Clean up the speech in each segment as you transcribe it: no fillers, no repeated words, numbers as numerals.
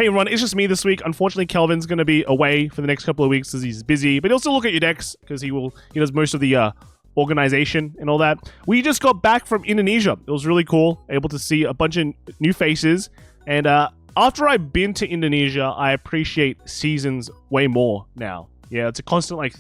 Hey everyone, it's just me this week. Unfortunately, Kelvin's going to be away for the next couple of weeks because he's busy, but he'll still look at your decks because he does most of the organization and all that. We just got back from Indonesia. It was really cool, able to see a bunch of new faces. And after I've been to Indonesia, I appreciate seasons way more now. Yeah, it's a constant like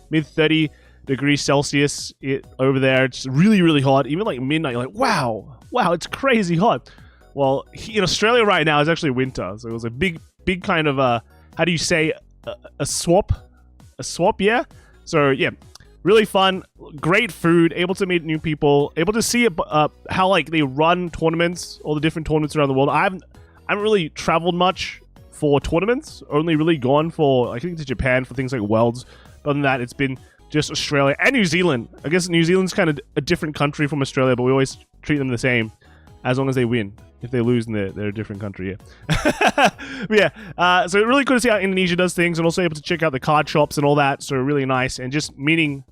mid 30 degrees Celsius over there. It's really, really hot. Even like midnight, you're like, wow, it's crazy hot. Well, in Australia right now, it's actually winter. So it was a big kind of, how do you say, a swap? A swap, yeah? So, yeah, really fun. Great food. Able to meet new people. Able to see how, like, they run tournaments, all the different tournaments around the world. I haven't really traveled much for tournaments. Only really gone for, I think, to Japan for things like Worlds. Other than that, it's been just Australia and New Zealand. I guess New Zealand's kind of a different country from Australia, but we always treat them the same as long as they win. If they lose, then they're a different country, yeah. But yeah, so really cool to see how Indonesia does things, and also able to check out the card shops and all that. So really nice, and just meeting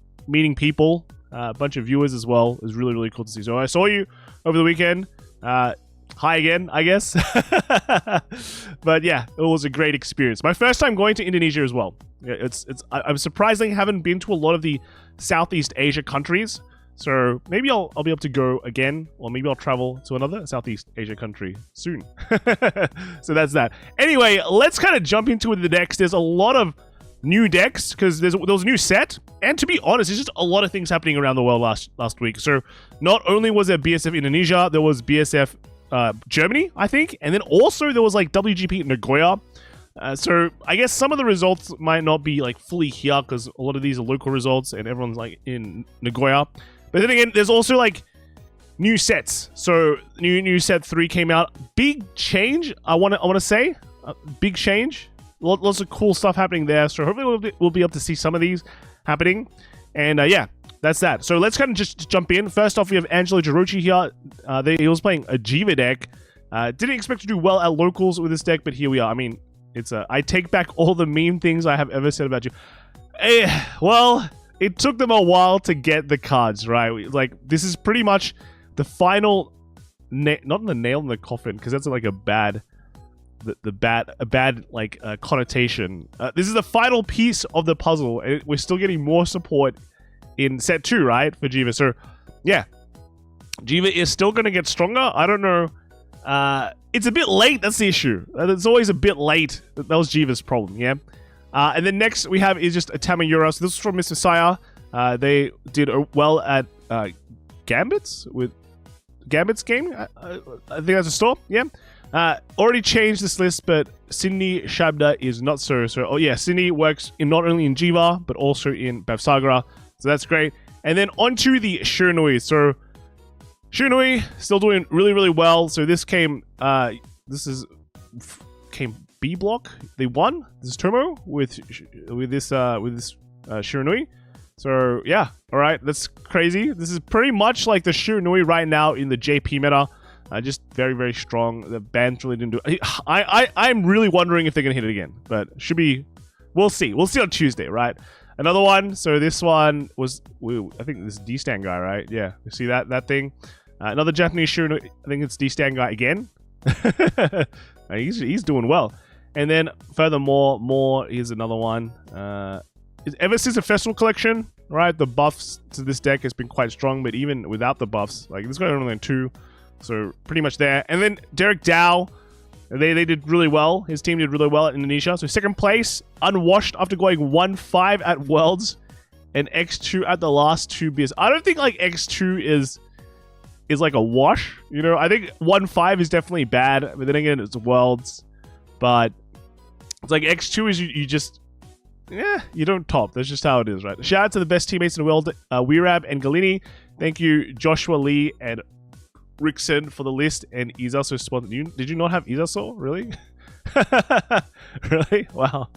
people, a bunch of viewers as well. It was really, really cool to see. So I saw you over the weekend. Hi again, I guess. But yeah, it was a great experience. My first time going to Indonesia as well. Yeah, I'm surprised I haven't been to a lot of the Southeast Asia countries. So maybe I'll be able to go again, or maybe I'll travel to another Southeast Asia country soon. So that's that. Anyway, let's kind of jump into the decks. There's a lot of new decks because there was a new set, and to be honest, there's just a lot of things happening around the world last week. So not only was there BSF Indonesia, there was BSF Germany, I think, and then also there was like WGP Nagoya. So I guess some of the results might not be like fully here because a lot of these are local results and everyone's like in Nagoya. But then again, there's also like new sets. So new set 3 came out. Big change. I want to say big change. Lots of cool stuff happening there. So hopefully we'll be able to see some of these happening. And yeah, that's that. So let's kind of just jump in. First off, we have Angelo Girochi here. He was playing a Jiva deck. Didn't expect to do well at locals with this deck, but here we are. I mean, I take back all the mean things I have ever said about you. Well, it took them a while to get the cards, right? Like, this is pretty much the final, not the nail in the coffin, because that's like a bad, connotation. This is the final piece of the puzzle, and we're still getting more support in set 2, right, for Jiva. So, yeah, Jiva is still going to get stronger. I don't know. It's a bit late. That's the issue. It's always a bit late. That was Jiva's problem, yeah? And then next we have is just a Tamayura. So this is from Mr. Saya. They did well at Gambit's with Gambit's game. I think that's a store. Yeah. Already changed this list, but Sydney Shabda is not so. So oh yeah, Sydney works not only in Jiva but also in Bavs. So that's great. And then onto the Shiranui. So Shiranui still doing really, really well. So this came. Came B block. They won this Tomo with this Shiranui. So yeah, all right, that's crazy. This is pretty much like the Shiranui right now in the JP meta. Just very, very strong. The band really didn't do it. I'm really wondering if they're gonna hit it again, but should be. We'll see. We'll see on Tuesday, right? Another one. So this one was, I think this D-Stan guy, right? Yeah, you see that thing. Another Japanese Shiranui. I think it's D-Stan guy again. He's doing well. And then furthermore, here's another one. Ever since the festival collection, right, the buffs to this deck has been quite strong, but even without the buffs, like this guy only had 2, so pretty much there. And then Derek Dow, they did really well. His team did really well at Indonesia. So second place, unwashed after going 1-5 at Worlds and X2 at the last 2 beers. I don't think like X2 is like a wash, you know. I think 1-5 is definitely bad, but then again, it's Worlds. But it's like X2 is you just, yeah, you don't top. That's just how it is, right? Shout out to the best teammates in the world, Weirab and Galini. Thank you, Joshua Lee and Rickson for the list, and Izaso sponsored you. Did you not have Izaso? Really? Really? Wow.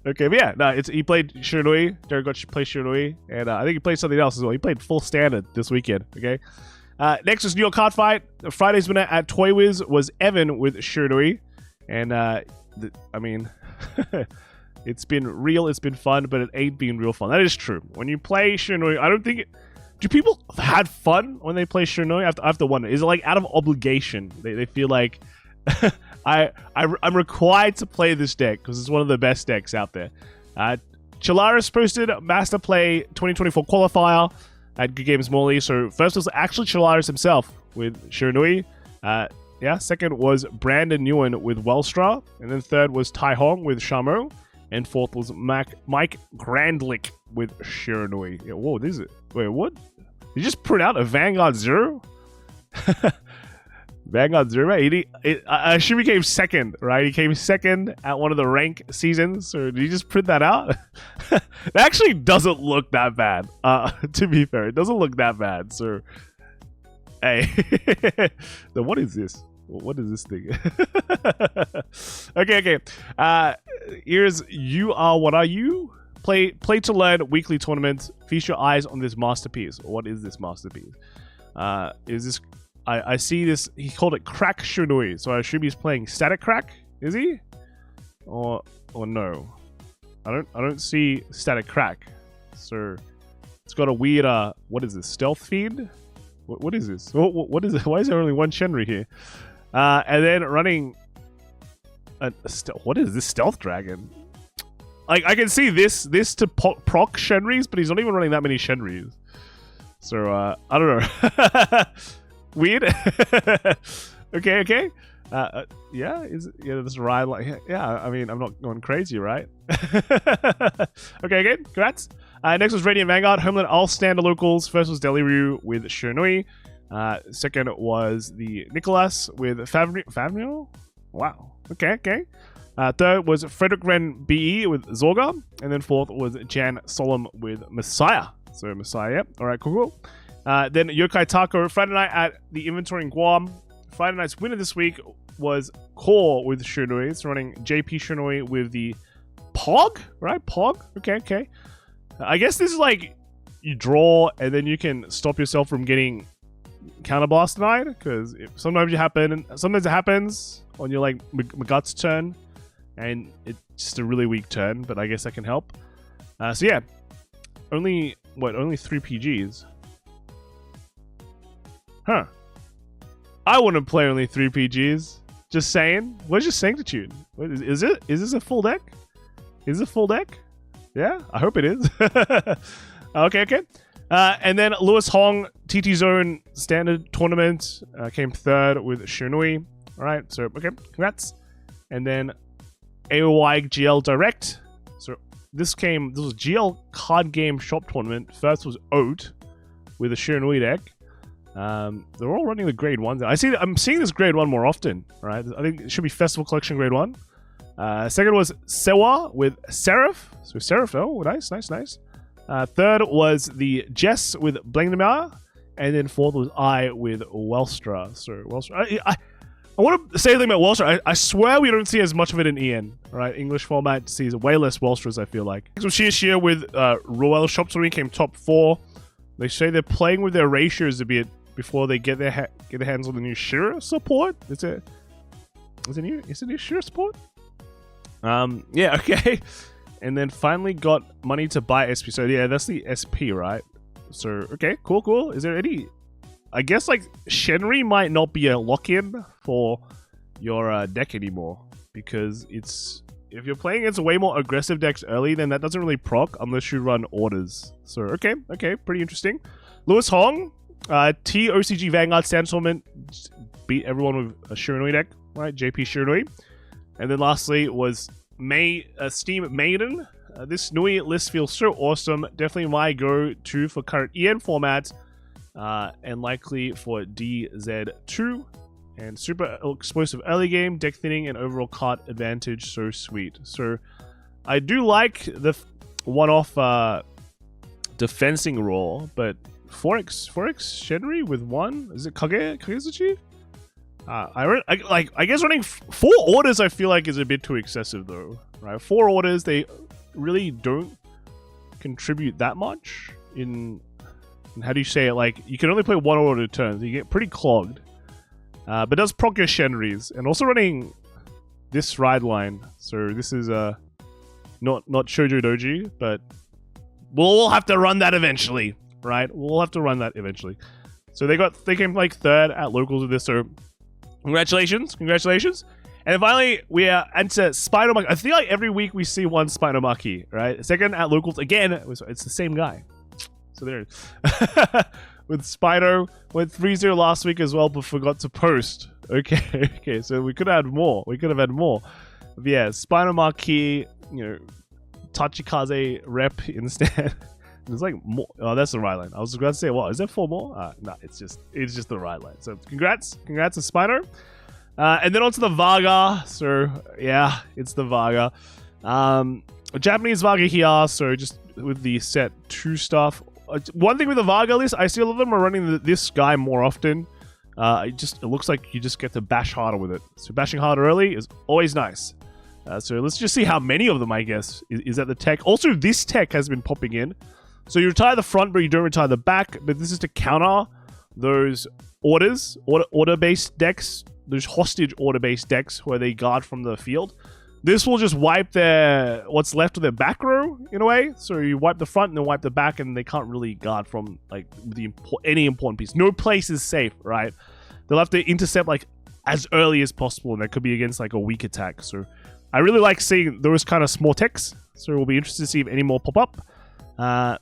Okay, but yeah, no, he played Shiranui. Derek got to play Shiranui, and I think he played something else as well. He played full standard this weekend, okay? Next was New York Card Fight. Friday's winner at Toy Wiz was Evan with Shiranui. And, I mean, it's been real, it's been fun, but it ain't been real fun. That is true. When you play Shiranui, I don't think... Do people have fun when they play Shiranui? I have to wonder. Is it like out of obligation? They feel like... I'm required to play this deck because it's one of the best decks out there. Chilaris posted Master Play 2024 qualifier at Good Games Morley. So first was actually Chilaris himself with Shiranui. Yeah, second was Brandon Nguyen with Welstra. And then third was Tai Hong with Shamo. And fourth was Mike Grandlick with Shiranui. Yeah, whoa, this is... Wait, what? Did you just print out a Vanguard 0? Vanguard 0? He assume he came second, right? He came second at one of the rank seasons. So did you just print that out? It actually doesn't look that bad. To be fair, it doesn't look that bad. So, hey. Then what is this? What is this thing? Okay. Here's You Are What Are You? Play to learn weekly tournament. Feast your eyes on this masterpiece. What is this masterpiece? Is this... I see this. He called it Crack Shiranui, so I assume he's playing Static Crack. Is he? Or no? I don't see Static Crack. So it's got a weird what is this? Stealth Fiend? What is this? What is it? Why is there only one Shenri here? And then running what is this? Stealth Dragon? Like I can see this to proc Shenris, but he's not even running that many Shenris. So I don't know. Weird. Okay. Yeah, this ride like yeah. I mean, I'm not going crazy, right? Okay. Congrats. Next was Radiant Vanguard. Homeland all standard locals. First was Deliryu with Shiranui. Second was the Nicholas with Favnio. Wow. Okay. Third was Frederick Ren BE with Zorga, and then fourth was Jan Solom with Messiah. So Messiah. Yep. All right. Cool. Then Yokai Taco, Friday night at the inventory in Guam. Friday night's winner this week was Core with Shiranui. It's running JP Shiranui with the Pog, right? Pog? Okay. I guess this is like you draw and then you can stop yourself from getting counterblast denied, because sometimes it happens on your like Magut's turn, and it's just a really weak turn, but I guess that can help. So yeah, only 3 PGs. Huh. I wouldn't play only 3 PGs. Just saying. What's your Sanctitude? Is this a full deck? Is it a full deck? Yeah, I hope it is. Okay. And then Lewis Hong, TT Zone Standard Tournament, came third with Shiranui. Alright, so, okay, congrats. And then AOI GL Direct. So, this was GL Card Game Shop Tournament. First was Oat with a Shiranui deck. They're all running the grade 1s. I'm seeing this grade 1 more often, right? I think it should be Festival Collection grade 1. Second was Sewa with Seraph. So Seraph, oh, nice. Third was the Jess with Blangdmire. And then fourth was I with Welstra. So Welstra. I want to say something about Welstra. I swear we don't see as much of it in EN, right? English format sees way less Welstras, I feel like. So Shia with Royal Shop Tournament came top 4. They say they're playing with their ratios a bit before they get their hands on the new Shira support. Is it new Shira support? Yeah, okay. And then finally got money to buy SP. So yeah, that's the SP, right? So okay, cool. Is there any? I guess like Shenri might not be a lock-in for your deck anymore, because if you're playing against way more aggressive decks early, then that doesn't really proc unless you run orders. So okay, pretty interesting. Lewis Hong, TOCG Vanguard Stand Tournament, beat everyone with a Shiranui deck, right? JP Shiranui. And then lastly was Steam Maiden. This Nui list feels so awesome. Definitely my go-to for current EN format, and likely for DZ2. And super explosive early game, deck thinning, and overall card advantage. So sweet. So I do like the one-off defensing roll, but 4x Shenri with 1? Is it Kagezuchi? I guess running 4 orders I feel like is a bit too excessive though, right? 4 orders, they really don't contribute that much in how do you say it? Like, you can only play 1 order at a turn, so you get pretty clogged. But it does proc your Shenris, and also running this ride line. So this is not Shojodoji, but we'll all have to run that eventually, right? We'll have to run that eventually. So they came like 3rd at locals with this, so congratulations. And then finally, we enter Spinomaki. I feel like every week we see one Spinomaki, right? Second at locals. Again, it's the same guy. So there it is. With Spino. Went 3-0 last week as well, but forgot to post. Okay, okay. So we could have had more. We could have had more. But yeah, Spinomaki, you know, Tachikaze rep instead. There's like more. Oh, that's the right line. I was going to say, what? Is there 4 more? No, it's just the right line. So congrats to Spino. And then onto the Varga. So yeah, it's the Varga. A Japanese Varga here. So just with the set 2 stuff. One thing with the Varga list, I see a lot of them are running this guy more often. It looks like you just get to bash harder with it. So bashing harder early is always nice. So let's just see how many of them, I guess, is at the tech. Also, this tech has been popping in. So you retire the front, but you don't retire the back. But this is to counter those order-based decks, those hostage order-based decks where they guard from the field. This will just wipe what's left of their back row, in a way. So you wipe the front and then wipe the back, and they can't really guard from like any important piece. No place is safe, right? They'll have to intercept like as early as possible, and that could be against like a weak attack. So I really like seeing those kind of small techs. So we'll be interested to see if any more pop up.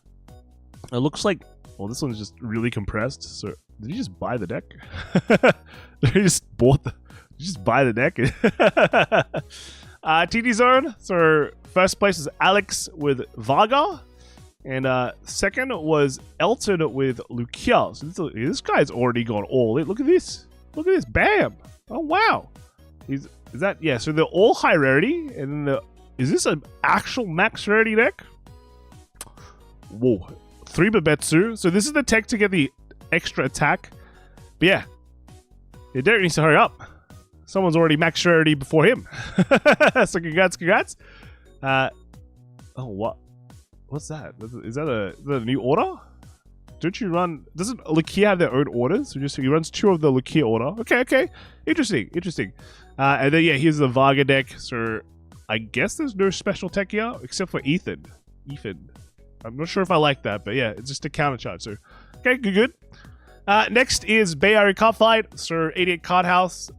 It looks like, well, this one's just really compressed. So did you just buy the deck? You just buy the deck. TT Zone. So first place is Alex with Varga, and second was Elton with Luquier. So this guy's already gone all in. Look at this. Look at this. Bam. Oh wow. Is that, yeah? So they're all high rarity, and then is this an actual max rarity deck? Whoa. 3 Babetsu. So this is the tech to get the extra attack. But yeah, Derek needs to hurry up. Someone's already max rarity before him. So congrats. Oh, what? What's that? Is that a new order? Don't you run? Doesn't Luquier have their own orders? So he runs 2 of the Luquier order. Okay. Interesting. And then yeah, here's the Varga deck. So I guess there's no special tech here except for Ethan. I'm not sure if I like that, but yeah, it's just a counter charge. So okay, good. Next is Bay Area Card Fight. So 88 Card House.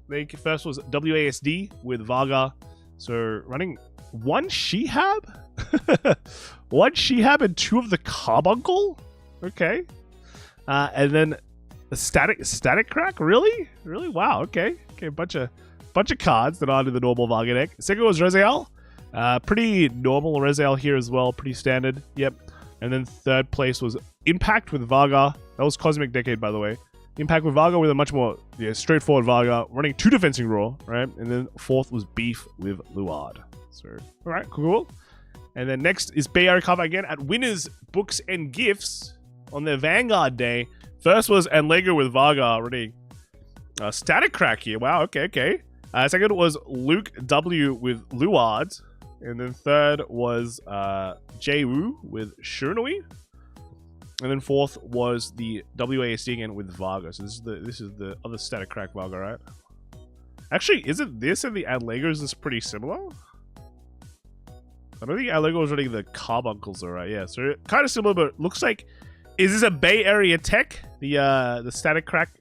First was WASD with Varga. So running 1 Shihab? 1 Shihab and 2 of the Carbuncle? Okay. And then a static crack? Really? Wow, okay. Okay, bunch of cards that aren't in the normal Varga deck. Second was Rezael. Pretty normal Rezael here as well. Pretty standard. Yep. And then third place was Impact with Varga. That was Cosmic Decade, by the way. Impact with Varga with a much more straightforward Varga. Running 2 Defensing Roar, right? And then fourth was Beef with Luard. So, alright, cool. And then next is Bay Area Cover again at Winners, Books, and Gifts on their Vanguard Day. First was Enlego with Varga, running Static Crack here. Wow, okay. Second was Luke W with Luard. And then third was J-Woo with Shiranui. And then fourth was the WASD again with Varga. So this is the other Static Crack Varga, right? Actually, isn't this and the Adlegos is pretty similar? I don't think Adlego was running the Carbuncles, though, right? Yeah, so kind of similar, but looks like, is this a Bay Area tech? The Static Crack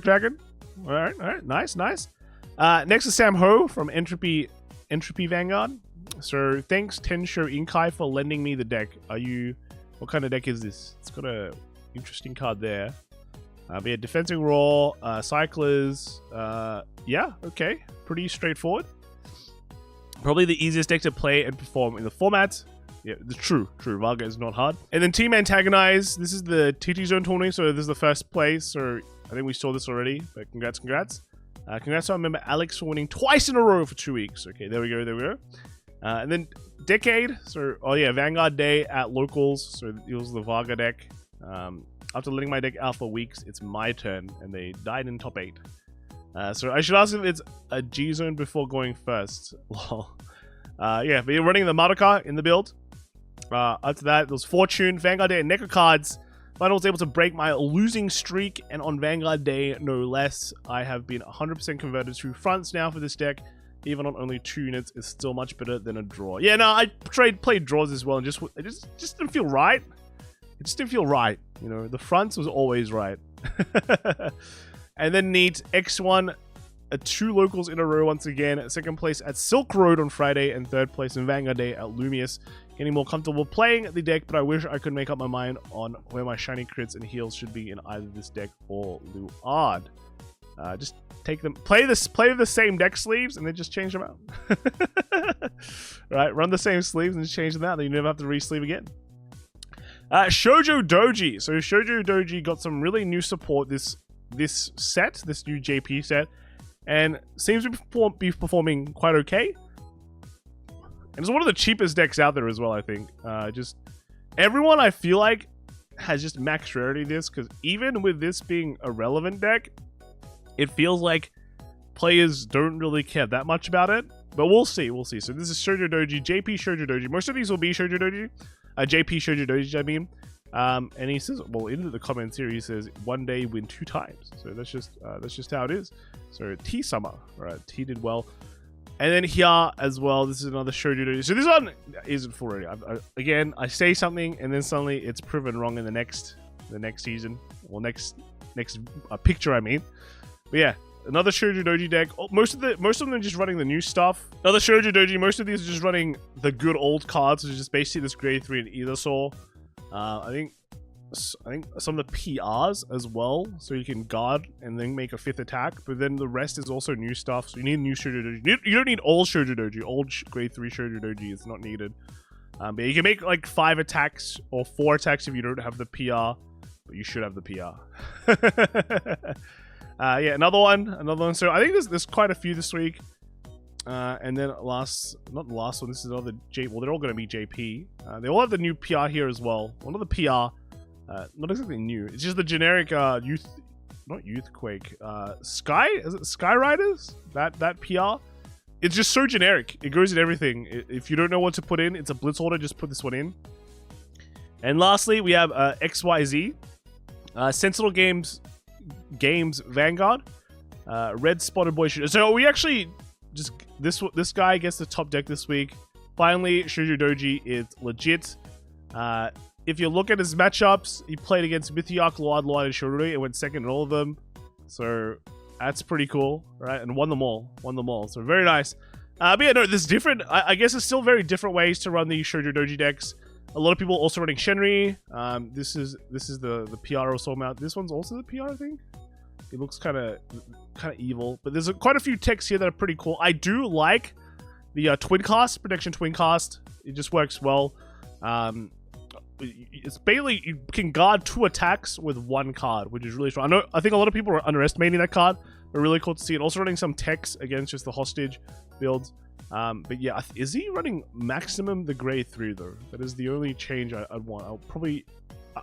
Dragon? All right, nice. Next is Sam Ho from Entropy Vanguard. So thanks Tensho Inkai for lending me the deck. What kind of deck is this? It's got a interesting card there. But yeah, Defensing Roar, Cyclers. Yeah, okay. Pretty straightforward. Probably the easiest deck to play and perform in the format. Yeah, true. Varga is not hard. And then Team Antagonize. This is the TT Zone tournament, so this is the first place. So I think we saw this already, but congrats. Congrats to our member Alex for winning twice in a row for 2 weeks. Okay, there we go. And then Decade. So, Vanguard Day at Locals. So it was the Varga deck. After letting my deck out for weeks, it's my turn, and they died in top 8. So I should ask if it's a G zone before going first. Lol. Yeah, but you're running the Madoka in the build. After that, there was Fortune, Vanguard Day, and Neko cards. Final was able to break my losing streak, and on Vanguard Day, no less, I have been 100% converted to fronts now for this deck. Even on only 2 units, is still much better than a draw. Yeah, no, I played draws as well, and it just didn't feel right. It just didn't feel right. You know, the fronts was always right. And then Neat X1 2 locals in a row once again. Second place at Silk Road on Friday, and third place in Vanguard Day at Lumius. Getting more comfortable playing the deck, but I wish I could make up my mind on where my shiny crits and heals should be in either this deck or Luard. Just take them, play the same deck sleeves, and then just change them out. Right, run the same sleeves and just change them out. Then you never have to re-sleeve again. Shojodoji. So Shojodoji got some really new support this set, this new JP set, and seems to be performing quite okay. And it's one of the cheapest decks out there as well, I think. Just everyone, I feel like, has just max rarity this, because even with this being a relevant deck, it feels like players don't really care that much about it. But we'll see, we'll see. So this is Shojodoji, JP Shojodoji. Most of these will be Shojodoji. JP Shojodoji, I mean. And he says, well, in the comments here, he says, one day win 2 times. So that's just how it is. So T Summer, right? T did well. And then here as well, this is another Shojodoji. So this one isn't full already. Again, I say something and then suddenly it's proven wrong in the next season. Well, next picture, I mean. But yeah, another Shojodoji deck. Most of them are just running the new stuff. Another Shojodoji. Most of these are just running the good old cards, which is just basically this grade 3 and either saw. I think some of the PRs as well, so you can guard and then make a 5th attack. But then the rest is also new stuff. So you need new Shojodoji. You don't need old Shojodoji. Old grade 3 Shojodoji is not needed. But you can make like 5 attacks or 4 attacks if you don't have the PR. But you should have the PR. Yeah, another one. So I think there's quite a few this week. And then not the last one. This is another well, they're all going to be JP. They all have the new PR here as well. One of the PR, not exactly new. It's just the generic not Youthquake. Is it Sky Riders? That PR. It's just so generic. It goes in everything. If you don't know what to put in, it's a Blitz order. Just put this one in. And lastly, we have XYZ, Sentinel Games Vanguard, Red Spotted Boy Shooter. So we actually just this guy gets the top deck this week. Finally, Shojodoji is legit. If you look at his matchups, he played against Mythiarch, Luard, and Shiranui and went second in all of them. So that's pretty cool, right? And won them all. So very nice. But yeah, no, there's different. I guess there's still very different ways to run these Shojodoji decks. A lot of people also running Shenri. This is the PR also mount. This one's also the PR, I think. It looks kind of evil, but there's quite a few techs here that are pretty cool. I do like the Twin Cast, Protection Twin Cast. It just works well. It's basically you can guard 2 attacks with 1 card, which is really strong. I think a lot of people are underestimating that card, but really cool to see it. Also running some techs against just the hostage builds. But yeah, is he running maximum the grade 3 though? That is the only change I'd want.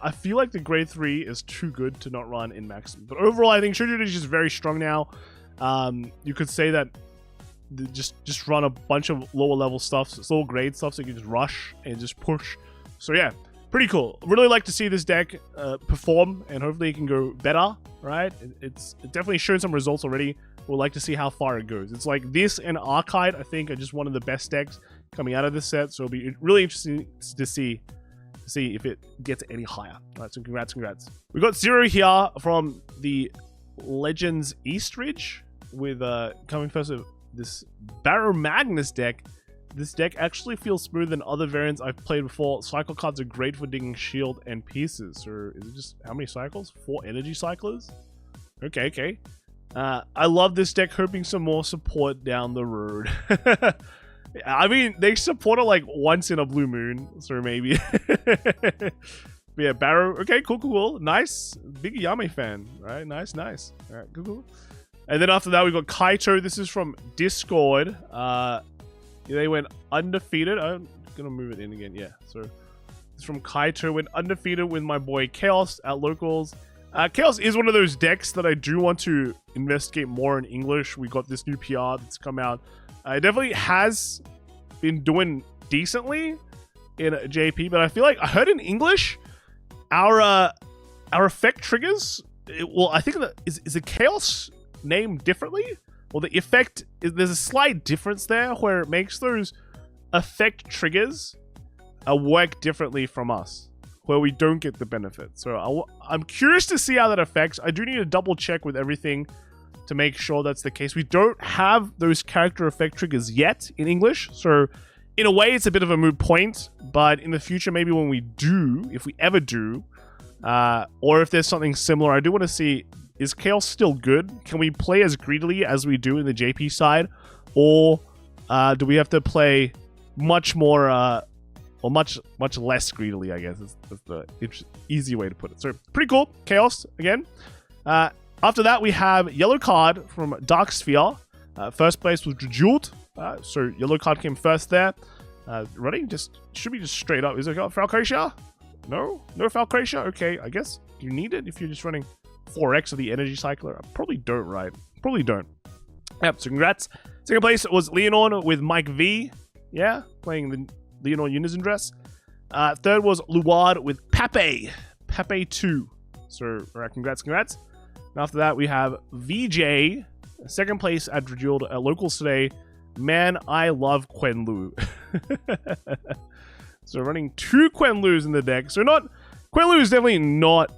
I feel like the grade 3 is too good to not run in maximum. But overall, I think Shojodoji is very strong now. You could say that just run a bunch of lower level stuff. It's all grade stuff, so you can just rush and just push. So yeah, pretty cool. Really like to see this deck perform, and hopefully it can go better, right? It's definitely shown some results already. We'll like to see how far it goes. It's like this and Arkhite, I think, are just one of the best decks coming out of this set. So it'll be really interesting to see if it gets any higher. All right, so congrats. We got 0 here from the Legends East Ridge with coming first with this Baromagnes deck. This deck actually feels smoother than other variants I've played before. Cycle cards are great for digging shield and pieces. Or is it just how many cycles? 4 energy cyclers? Okay. I love this deck, hoping some more support down the road. I mean, they support it like once in a blue moon, so maybe. But yeah, Barrow. Okay, cool. Nice. Big Yame fan. Right, nice. All right, cool. And then after that, we got Kaito. This is from Discord. They went undefeated. I'm gonna move it in again. Yeah, so it's from Kaito. Went undefeated with my boy Kheios at locals. Kheios is one of those decks that I do want to investigate more in English. We got this new PR that's come out. It definitely has been doing decently in JP, but I feel like I heard in English our effect triggers. I think that is the Kheios named differently. Well, the effect there's a slight difference there where it makes those effect triggers work differently from us, where we don't get the benefit. So I'm curious to see how that affects. I do need to double check with everything to make sure that's the case. We don't have those character effect triggers yet in English, so in a way it's a bit of a moot point, but in the future, maybe when we do, if we ever do, or if there's something similar, I do want to see, is Kheios still good? Can we play as greedily as we do in the JP side? Or do we have to play much more, or much less greedily, I guess. That's the easy way to put it. So, pretty cool. Kheios, again. After that, we have yellow card from Dark Sphere. First place was Drajeweled. So, yellow card came first there. Running should be just straight up. Is it Falcracia? No? No Falcracia? Okay, I guess you need it if you're just running 4x of the energy cycler. I probably don't, right? Probably don't. Yep, so congrats. Second place was Lianorn with Mike V. Yeah, playing the Lianorn Unison dress. Third was Luard with Pape. Pape 2. So, alright, congrats. And after that, we have VJ. Second place at Drajeweled at locals today. Man, I love Quenlu. So, running 2 Quenlus in the deck. So, Quenlu is definitely not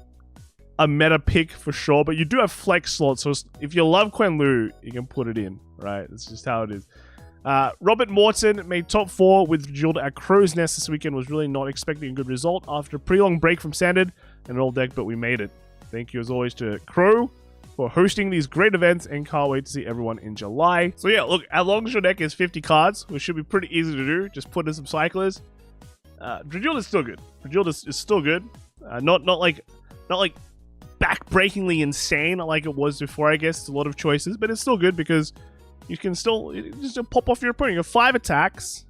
a meta pick for sure, but you do have flex slots. So, if you love Quenlu, you can put it in, right? That's just how it is. Robert Morton made top 4 with Drajeweled at Crow's Nest this weekend. Was really not expecting a good result after a pretty long break from Standard and an old deck, but we made it. Thank you as always to Crow for hosting these great events, and can't wait to see everyone in July. So yeah, look, as long as your deck is 50 cards, which should be pretty easy to do, just put in some cyclers. Drajeweled is still good. Drajeweled is still good. Not like backbreakingly insane like it was before, I guess. It's a lot of choices, but it's still good because you can still just pop off your opponent. You have 5 attacks,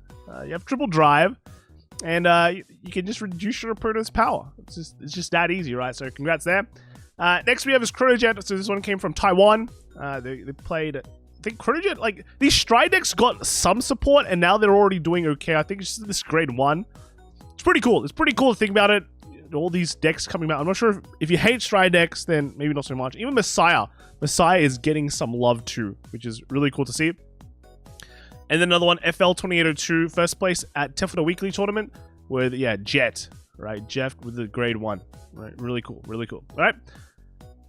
you have triple drive, and you can just reduce your opponent's power. It's just that easy, right? So congrats there. Next we have is Chronojet. So this one came from Taiwan. They played, I think Chronojet, like these Stride decks got some support, and now they're already doing okay. I think it's just this grade 1. It's pretty cool. It's pretty cool to think about it. All these decks coming out. I'm not sure if you hate Stride decks, then maybe not so much. Even Messiah is getting some love too, which is really cool to see. And then another one, FL 2802, first place at Tefta Weekly Tournament with, yeah, Jet, right? Jeff with the grade 1, right? Really cool, really cool. All right.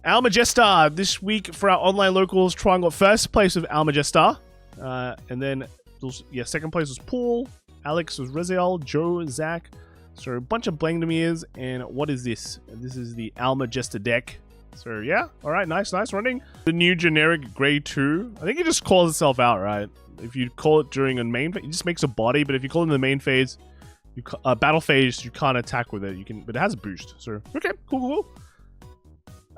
Al Majesta, this week for our online locals, Tron got first place with Al Majesta. And then, yeah, second place was Paul. Alex was Rezael, Joe, Zach. So a bunch of Blangdmires, and what is this? This is the Al Majesta deck. So yeah, all right, nice running. The new generic grade 2. I think it just calls itself out, right? If you call it during a main phase, it just makes a body. But if you call it in the main phase, battle phase, you can't attack with it. You can, but it has a boost. So okay, cool.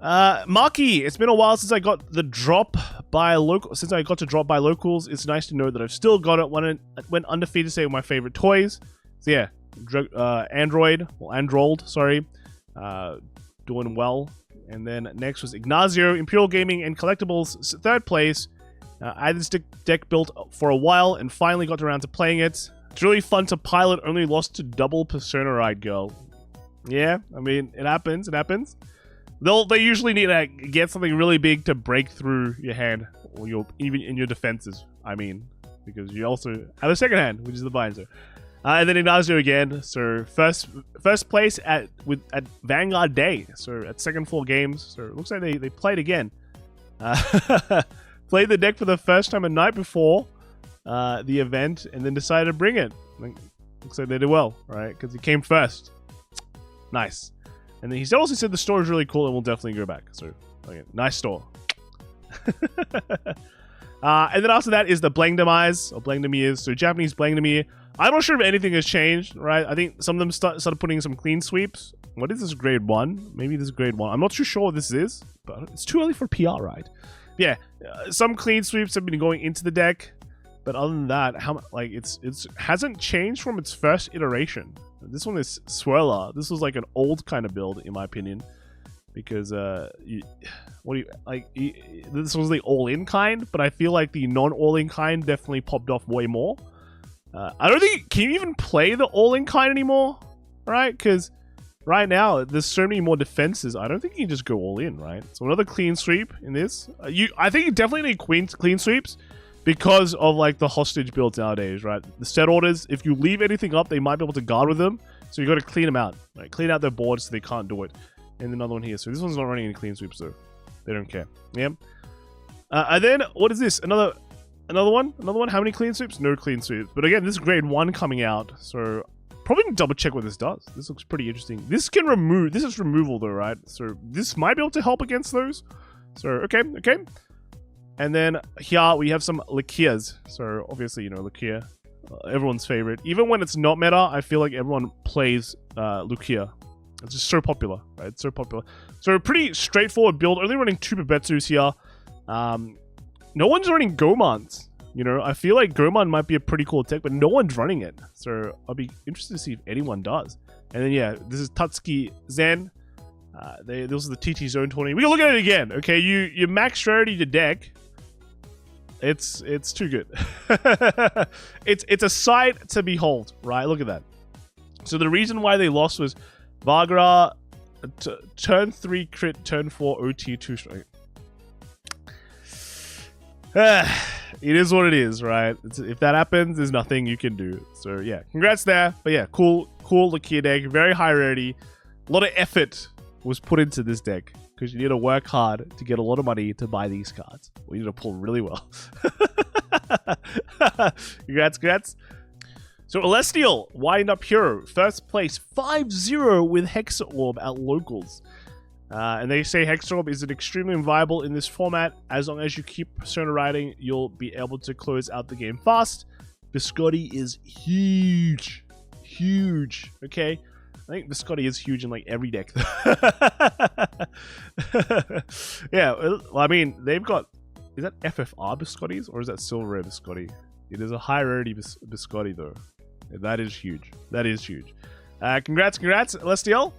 Marky, it's been a while since I got the drop by local. Since I got to drop by locals, it's nice to know that I've still got it. Went undefeated, say, with my favorite toys. So yeah. Android, sorry, doing well. And then next was Ignacio, Imperial Gaming and Collectibles, third place. I had this deck built for a while and finally got around to playing it. It's really fun to pilot, only lost to double Persona Ride Girl. Yeah, I mean, it happens. They usually need to get something really big to break through your hand, or even in your defenses, I mean, because you also have a second hand, which is the binder. And then Ignacio again. So first place at Vanguard Day. So at second 4 games. So it looks like they played again. Played the deck for the first time a night before the event, and then decided to bring it. Looks like they did well, right? Because he came first. Nice. And then he also said the store is really cool, and we'll definitely go back. So okay, nice store. And then after that is the Blangdmires, or Blangdmires. So Japanese Blangdmire. I'm not sure if anything has changed, right? I think some of them started putting some clean sweeps. What is this grade 1? Maybe this is grade 1. I'm not too sure what this is, but it's too early for PR, right? Yeah, some clean sweeps have been going into the deck, but other than that, it hasn't changed from its first iteration. This one is Swirler. This was like an old kind of build, in my opinion, because this was the all-in kind, but I feel like the non-all-in kind definitely popped off way more. I don't think, can you even play the all-in kind anymore, right? Because right now, there's so many more defenses, I don't think you can just go all-in, right? So another clean sweep in this. I think you definitely need clean sweeps because of like the hostage builds nowadays, right? The set orders, if you leave anything up, they might be able to guard with them. So you got to clean them out, right? Clean out their boards so they can't do it. And another one here. So this one's not running any clean sweeps, though. They don't care. Yeah. And then, what is this? Another one? Another one? How many clean sweeps? No clean sweeps. But again, this is grade 1 coming out. So, probably need to double check what this does. This looks pretty interesting. This can remove... This is removal though, right? So, this might be able to help against those. So, okay. And then, here we have some Luquiers. So, obviously, you know, Luquier. Everyone's favorite. Even when it's not meta, I feel like everyone plays Luquier. It's just so popular, right? It's so popular. So, pretty straightforward build. Only running 2 Babetsus here. No one's running Gomans. You know, I feel like Goman might be a pretty cool tech, but no one's running it. So I'll be interested to see if anyone does. And then, yeah, this is Tatsuki Zen. Those are the TT Zone 20. We can look at it again. Okay, you max rarity your deck. It's too good. it's a sight to behold, right? Look at that. So the reason why they lost was Varga turn 3 crit, turn 4 OT 2 strike. It is what it is, right? If that happens, there's nothing you can do. So yeah, congrats there. But yeah, cool Luquier deck, very high rarity. A lot of effort was put into this deck because you need to work hard to get a lot of money to buy these cards. We need to pull really well. Congrats. So Celestial, wind up hero, first place, 5-0 with Hexaorb at locals. And they say Hexaorb is extremely viable in this format. As long as you keep Persona riding, you'll be able to close out the game fast. Biscotti is huge. Okay? I think Biscotti is huge in like every deck. Yeah, well, I mean, they've got... Is that FFR Biscottis or is that Silver Rare Biscotti? It is a high rarity Biscotti though. That is huge. Congrats, Celestial.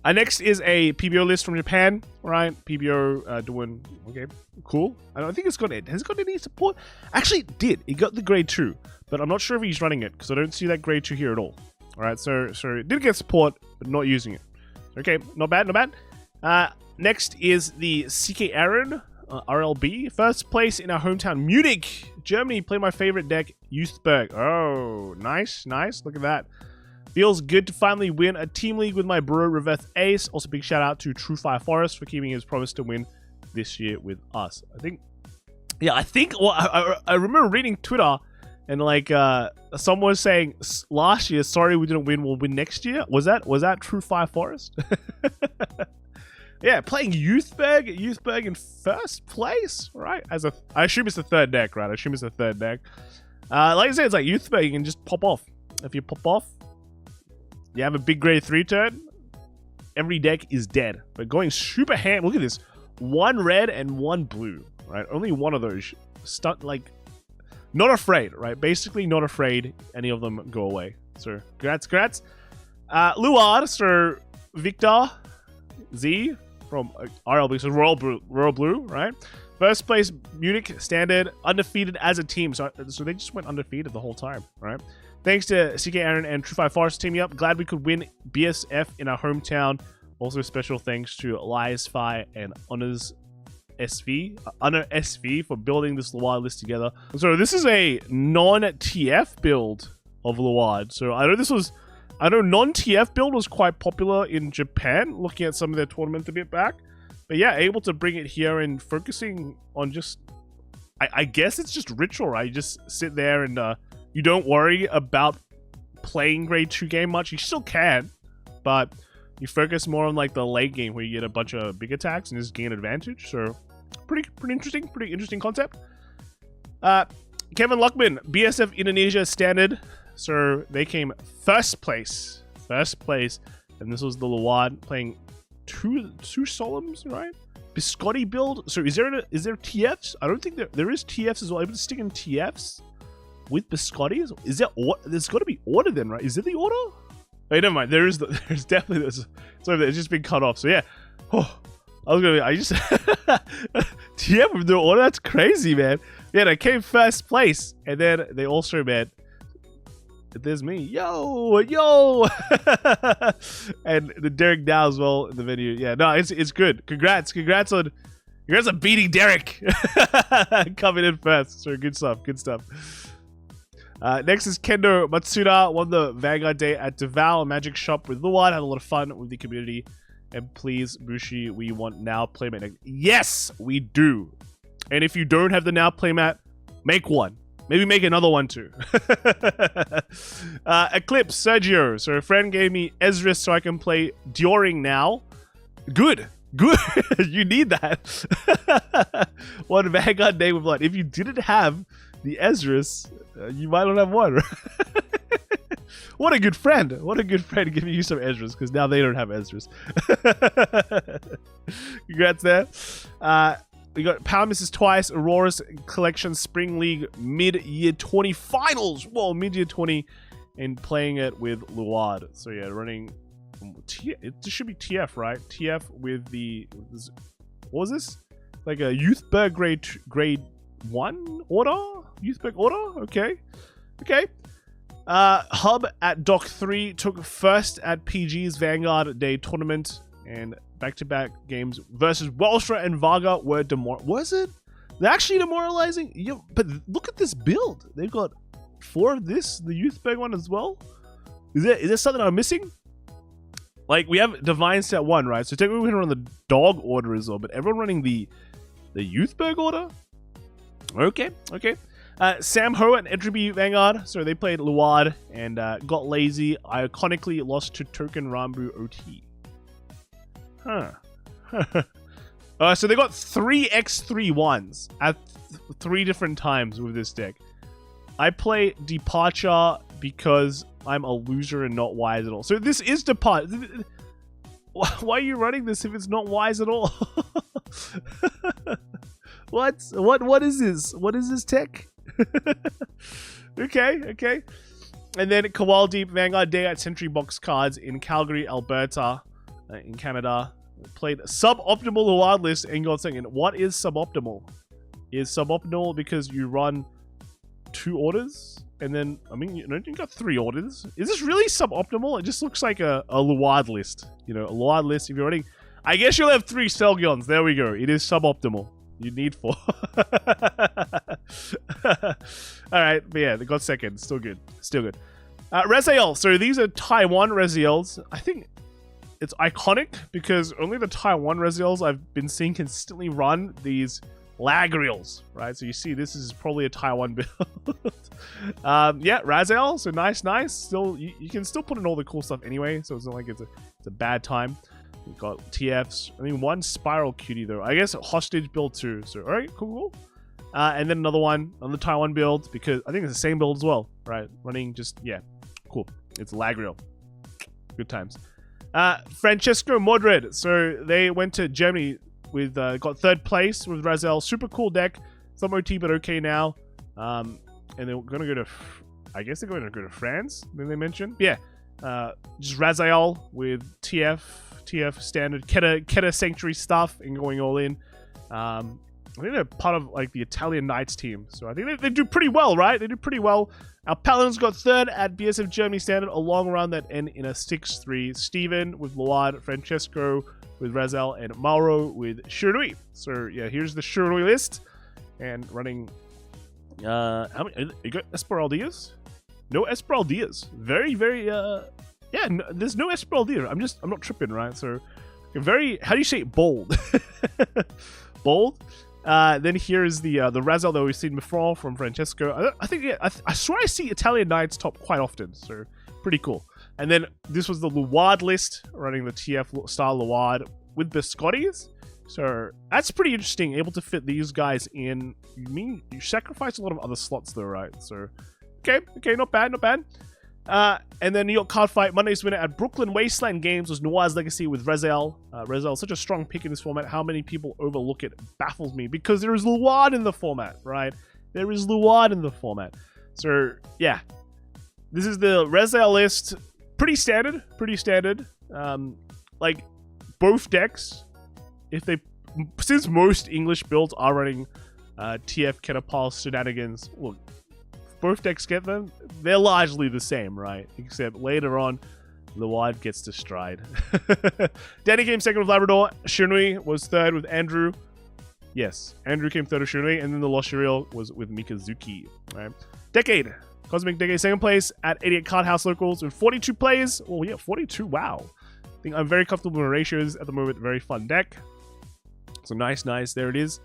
Next is a PBO list from Japan, right? PBO doing, okay, cool. I don't think has it got any support? Actually, it did. It got the grade 2, but I'm not sure if he's running it because I don't see that grade 2 here at all. All right, so it did get support, but not using it. Okay, not bad. Next is the CK Aaron, RLB. First place in our hometown, Munich, Germany. Play my favorite deck, Youthberk. Oh, nice. Look at that. Feels good to finally win a team league with my bro, Reveth Ace. Also, big shout out to True Fire Forest for keeping his promise to win this year with us. Well, I remember reading Twitter and like someone was saying last year, sorry we didn't win, we'll win next year. Was that True Fire Forest? Yeah, playing Youthberk in first place, right? I assume it's the third deck, right? Like I said, it's like Youthberk, you can just pop off. If you pop off, you have a big grade 3 turn, every deck is dead. But going super ham, look at this. 1 red and 1 blue, right? Only one of those. Like, not afraid, right? Basically not afraid any of them go away. So, congrats. Luard, so Victor Z from RLB, so Royal Blue, right? First place, Munich, standard, undefeated as a team. So they just went undefeated the whole time, right? Thanks to CK Aaron and True Fire Forest teaming up. Glad we could win BSF in our hometown. Also, special thanks to Elias Fi and Honor SV for building this Luard list together. So this is a non-TF build of Luard. So I know non-TF build was quite popular in Japan, looking at some of their tournament a bit back. But yeah, able to bring it here and focusing on just... I guess it's just ritual, right? You just sit there and... you don't worry about playing grade 2 game much. You still can, but you focus more on like the late game where you get a bunch of big attacks and just gain advantage. So pretty interesting concept. Kevin Luckman, BSF Indonesia standard. So they came first place, and this was the Luard playing two solemns, right? Biscotti build. So is there TFs? I don't think there is TFs as well. Able to stick in TFs with Biscottis? Is there there's got to be order then, right? Is it the order? Wait, never mind. There's definitely this. It's over there. It's just been cut off. So yeah. Oh, I just TF with no order. That's crazy, man. Yeah, they came first place, and then they also met. There's me, yo, and the Derek Dow as well in the video. Yeah, no, it's good. Congrats on beating Derek, coming in first. So good stuff. Next is Kendo Matsuda, won the Vanguard Day at Direfull Magic Shop with Luard. Had a lot of fun with the community. And please, Bushi, we want now playmate. Yes, we do. And if you don't have the Now playmat, make one. Maybe make another one too. Eclipse, Sergio. So a friend gave me Ezreal so I can play during Now. Good. Good. You need that. One Vanguard name of blood. If you didn't have the Ezreal, you might not have one. What a good friend. What a good friend giving you some Ezreal, because now they don't have Ezreal. Congrats there. We got Power Misses twice, Aurora's Collection Spring League Mid-Year 20 Finals. Whoa, Mid-Year 20, and playing it with Luard. So yeah, running... it should be TF, right? TF with the... what was this? Like a Youthberk grade 1 order? Youthberk order? Okay. Okay. Hub at Dock 3 took first at PG's Vanguard Day tournament, and back-to-back games versus Welstra and Varga were was it? They're actually demoralizing? Yeah, but look at this build. They've got 4 of this, the Youthberk one as well. Is there something I'm missing? Like, we have Divine Set 1, right? So technically we can run the dog order as well, but everyone running the Youthberk order? Okay, okay. Sam Ho and Entropy Vanguard, so they played Luard and got lazy. Iconically lost to Token Rambu OT. Huh. So they got 3 X3 1s at 3 different times with this deck. I play Departure because I'm a loser and not wise at all. So this is Departure. Why are you running this if it's not wise at all? What is this? What is this tech? Okay, okay. And then Kowal Deep Vanguard Day at Sentry Box cards in Calgary, Alberta, in Canada. Played suboptimal Luard list and got second. What is suboptimal? Is suboptimal because you run 2 orders? And then, I mean, you got 3 orders. Is this really suboptimal? It just looks like a Luard list. You know, a Luard list. If you're running, I guess you'll have 3 Selgions. There we go. It is suboptimal. You need 4. Alright, but yeah, they got second. Still good. Still good. Rezael. So these are Taiwan Rezaels. I think it's iconic because only the Taiwan Rezaels I've been seeing consistently run these Lagriels, right? So you see this is probably a Taiwan build. Yeah, Rezael. So nice. Still, you can still put in all the cool stuff anyway, so it's not like it's a bad time. We've got TFs. I mean, 1 Spiral Cutie though. I guess a Hostage build too. So alright, cool. And then another one on the Taiwan build because I think it's the same build as well, right? Running just, yeah, cool. It's Lagriel. Good times. Francesco Modred. So they went to Germany with, got 3rd place with Rezael. Super cool deck. Some OT, but okay now. And they're going to go to, I guess they're going to go to France, then they mentioned. Yeah. Just Rezael with TF standard Keta Sanctuary stuff and going all in. I think they're part of like the Italian Knights team, so I think they do pretty well, right? They do pretty well. Our Paladins got 3rd at BSF Germany standard, a long run that end in a 6-3. Steven with Luard, Francesco with Rezael, and Mauro with Shiranui. So yeah, here's the Shiranui list, and running. How many? You got Esmeraldas? No Esmeraldas. Very. Yeah, no, there's no Esmeralda. I'm not tripping, right? So very. How do you say it? Bold? Bold. Then here is the Rezael that we've seen before from Francesco. I think, yeah, I swear I see Italian Knights top quite often, so pretty cool. And then this was the Luard list, running the TF style Luard with Biscottis. So that's pretty interesting, able to fit these guys in. You sacrifice a lot of other slots though, right? So, okay, not bad. And then New York Card Fight, Monday's winner at Brooklyn Wasteland Games was Noir's Legacy with Rezael. Rezael, such a strong pick in this format. How many people overlook it baffles me because there is Luard in the format, right? There is Luard in the format. So, yeah. This is the Rezael list. Pretty standard. Like, both decks, since most English builds are running TF Catapult shenanigans, look, both decks get them, they're largely the same, right? Except later on, Luard gets to stride. Danny came 2nd with Labrador. Shiranui was 3rd with Andrew. Yes, Andrew came 3rd with Shiranui, and then the Lost Shuriel was with Mikazuki. Right? Decade. Cosmic Decade 2nd place at 88 Card House Locals with 42 players. Oh yeah, 42, wow. I think I'm very comfortable with the ratios at the moment. Very fun deck. So nice, there it is.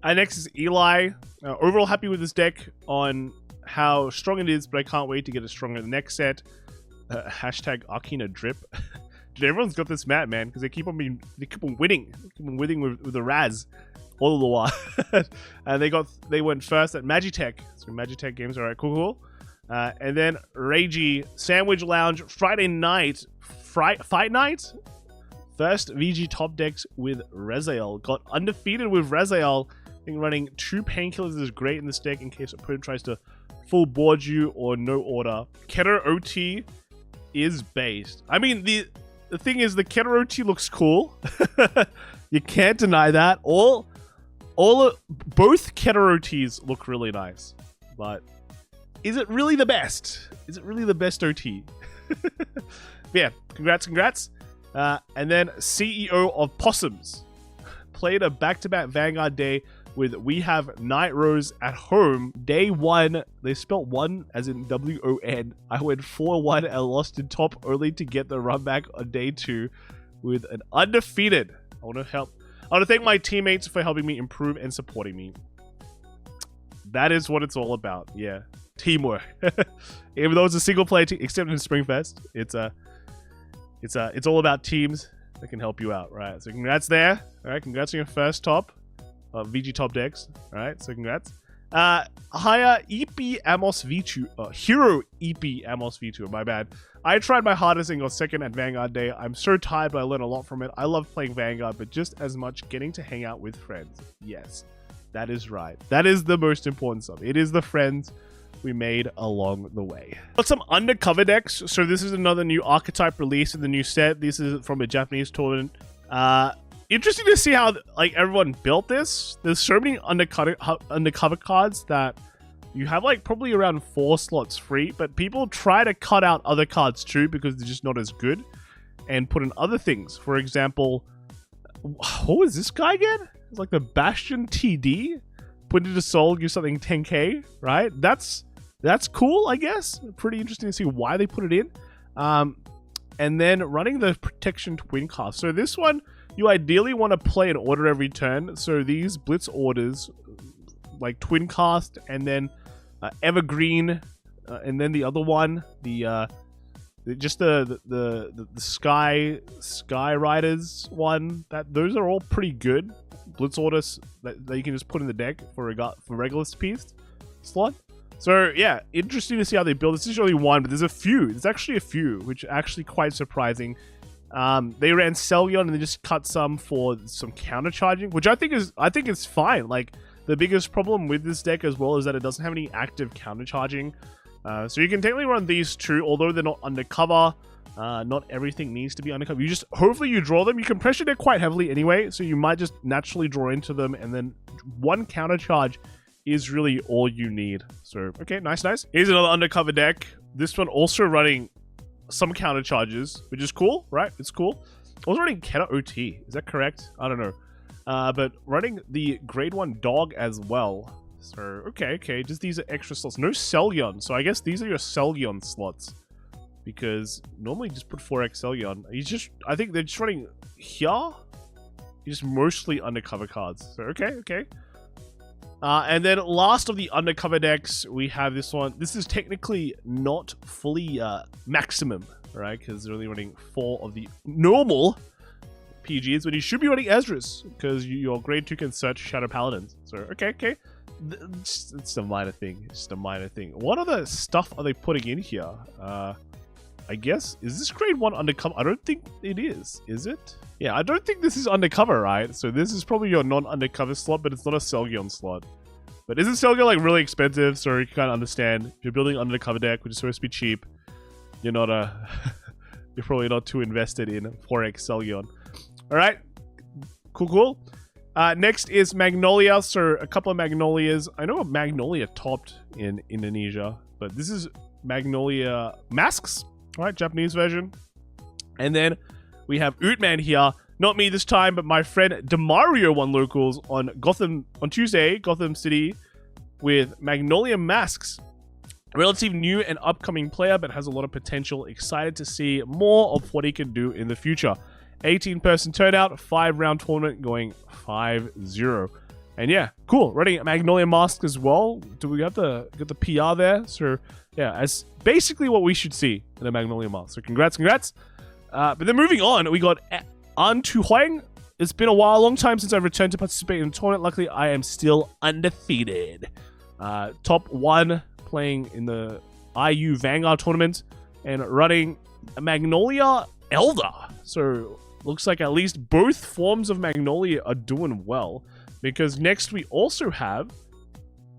Next is Eli. Overall happy with this deck on how strong it is, but I can't wait to get it stronger in the next set. Hashtag Arcana Drip. Dude, everyone's got this mad, man, because they keep on winning. They keep on winning with the Raz all of the while. And they went first at Magitech. So Magitech games, alright, cool. And then Reiji, Sandwich Lounge, Friday night, Fight Night. First VG top decks with Rezael. Got undefeated with Rezael. I think running 2 painkillers is great in this deck in case opponent tries to full board you or no order. Keter OT is based. I mean, the thing is, the Keter OT looks cool. You can't deny that. Both Keter OTs look really nice. But is it really the best? Is it really the best OT? Yeah, congrats. And then CEO of Possums played a back-to-back Vanguard day with We Have Night Rose at home. Day 1, they spelt 1 as in W-O-N. I went 4-1 and lost in top only to get the run back on day 2 with an undefeated. I want to thank my teammates for helping me improve and supporting me. That is what it's all about. Yeah, teamwork. Even though it's a single player team, except in Springfest, it's all about teams that can help you out, right? So congrats there. All right, congrats on your first top of VG top decks. All right, so congrats. Haya EP Amos V2, Hero EP Amos V2. My bad. I tried my hardest and got second at Vanguard Day. I'm so tired, but I learned a lot from it. I love playing Vanguard, but just as much getting to hang out with friends. Yes, that is right. That is the most important stuff. It is the friends we made along the way. Got some Undercover decks. So this is another new archetype release in the new set. This is from a Japanese tournament. Interesting to see how like everyone built this. There's so many undercover cards that you have like probably around 4 slots free, but people try to cut out other cards too because they're just not as good and put in other things. For example, what was this guy again? It's like the Bastion TD. Put into Soul, give something 10k, right? That's cool, I guess. Pretty interesting to see why they put it in. And then running the Protection Twin Cast. So this one, you ideally want to play an order every turn. So these Blitz orders, like Twin Cast, and then Evergreen, and then the other one, the Sky Riders one. Those are all pretty good Blitz orders that you can just put in the deck for Regulus piece slot. So yeah, interesting to see how they build. This is only one, but there's a few. There's actually a few, which are actually quite surprising. They ran Celion and they just cut some for some counter charging, which I think is fine. Like the biggest problem with this deck as well is that it doesn't have any active counter charging. So you can technically run these two, although they're not undercover. Not everything needs to be undercover. Hopefully you draw them. You can pressure deck quite heavily anyway, so you might just naturally draw into them, and then one counter charge is really all you need. So, okay, nice. Here's another undercover deck. This one also running some counter charges, which is cool, right? It's cool. Also running Keter OT. Is that correct? I don't know. But running the grade 1 dog as well. So, okay. Just these are extra slots. No Celion. So I guess these are your Celion slots. Because normally just put 4x Celion. I think they're just running here. He's just mostly undercover cards. So, okay. And then last of the undercover decks, we have this one. This is technically not fully maximum, right? Because they're only running 4 of the normal PGs, but you should be running Ezra's because your grade 2 can search Shadow Paladins. So, okay. It's a minor thing. Just a minor thing. What other stuff are they putting in here? I guess, is this grade 1 undercover? I don't think it is it? Yeah, I don't think this is undercover, right? So this is probably your non-undercover slot, but it's not a Celion slot. But isn't Celion like really expensive? So you can kind of understand. If you're building an undercover deck, which is supposed to be cheap, you're not you're probably not too invested in 4x Celion. Alright, cool. Next is Magnolia. So a couple of Magnolias. I know a Magnolia topped in Indonesia, but this is Magnolia Masks. Alright, Japanese version. And then we have Ootman here. Not me this time, but my friend Demario won locals on Tuesday, Gotham City, with Magnolia Masks. Relative new and upcoming player, but has a lot of potential. Excited to see more of what he can do in the future. 18-person turnout, 5-round tournament going 5-0. And yeah, cool. Running Magnolia Mask as well. Do we have get the PR there? So yeah, as basically what we should see in a Magnolia Mask. So congrats. But then moving on, we got An Tu Huang. It's been a long time since I've returned to participate in a tournament. Luckily, I am still undefeated. Top 1 playing in the IU Vanguard tournament and running a Magnolia Elder. So looks like at least both forms of Magnolia are doing well. Because next we also have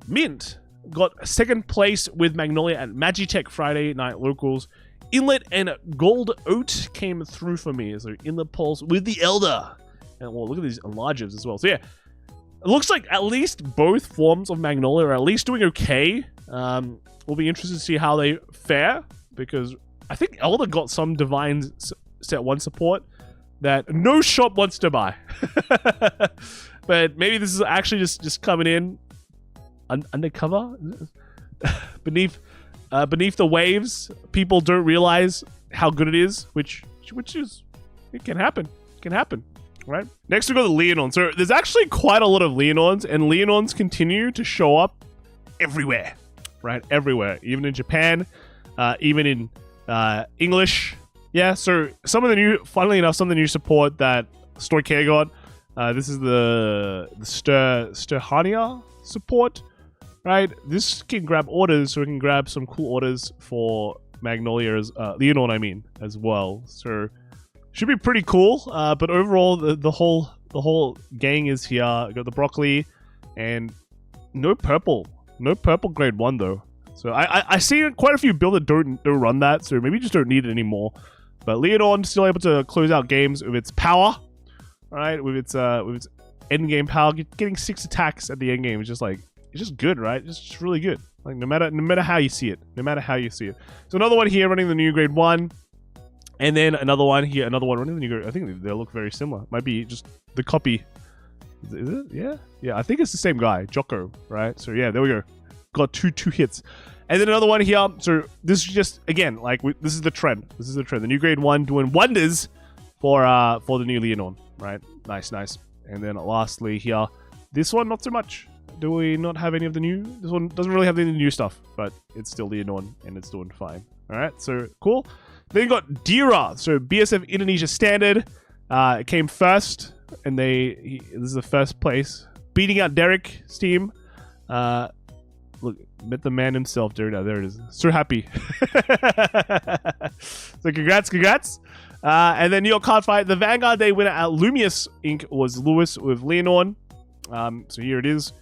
Mint. Got second place with Magnolia at Magitech Friday Night Locals. Inlet and Gold Oat came through for me. So Inlet Pulse with the Elder. And well, look at these enlargers as well. So yeah, it looks like at least both forms of Magnolia are at least doing okay. We'll be interested to see how they fare. Because I think Elder got some Divine Set 1 support that no shop wants to buy. But maybe this is actually just coming in undercover beneath the waves. People don't realize how good it is, which is it can happen. It can happen, right? Next we got the Lianorn. So there's actually quite a lot of Lianorns, and Lianorns continue to show up everywhere, right? Everywhere, even in Japan, even in English. Yeah. So funnily enough, some of the new support that Stauhirhaja got. This is the Stauhirhaja support, right? This can grab orders, so we can grab some cool orders for Magnolia Lianorn, I mean, as well. So should be pretty cool. But overall, the whole gang is here. Got the broccoli and no purple grade 1 though. So I see quite a few builds that don't run that, so maybe just don't need it anymore. But Lianorn still able to close out games with its power. Right, with its end game power, getting 6 attacks at the end game is just like it's just good, right? It's just really good. Like no matter how you see it, So another one here running the new grade 1, and then another one here, another one running the new grade. I think they look very similar. Might be just the copy. Is it? Yeah. I think it's the same guy, Jocko, right? So yeah, there we go. Got two hits, and then another one here. So this is just again like this is the trend. The new grade 1 doing wonders for the new Lianorn. Right, nice. And then lastly here, this one not so much. Do we not have any of the new? This one doesn't really have any new stuff, but it's still Lianorn and it's doing fine. All right, so cool. Then you got Dira, so BSF Indonesia Standard. It came first, and this is the first place, beating out Derek's team. Look, met the man himself, Derek. There it is. So happy. So congrats. And then New York Card Fight, the Vanguard Day winner at Lumius Inc. was Lewis with Lianorn. So here it is.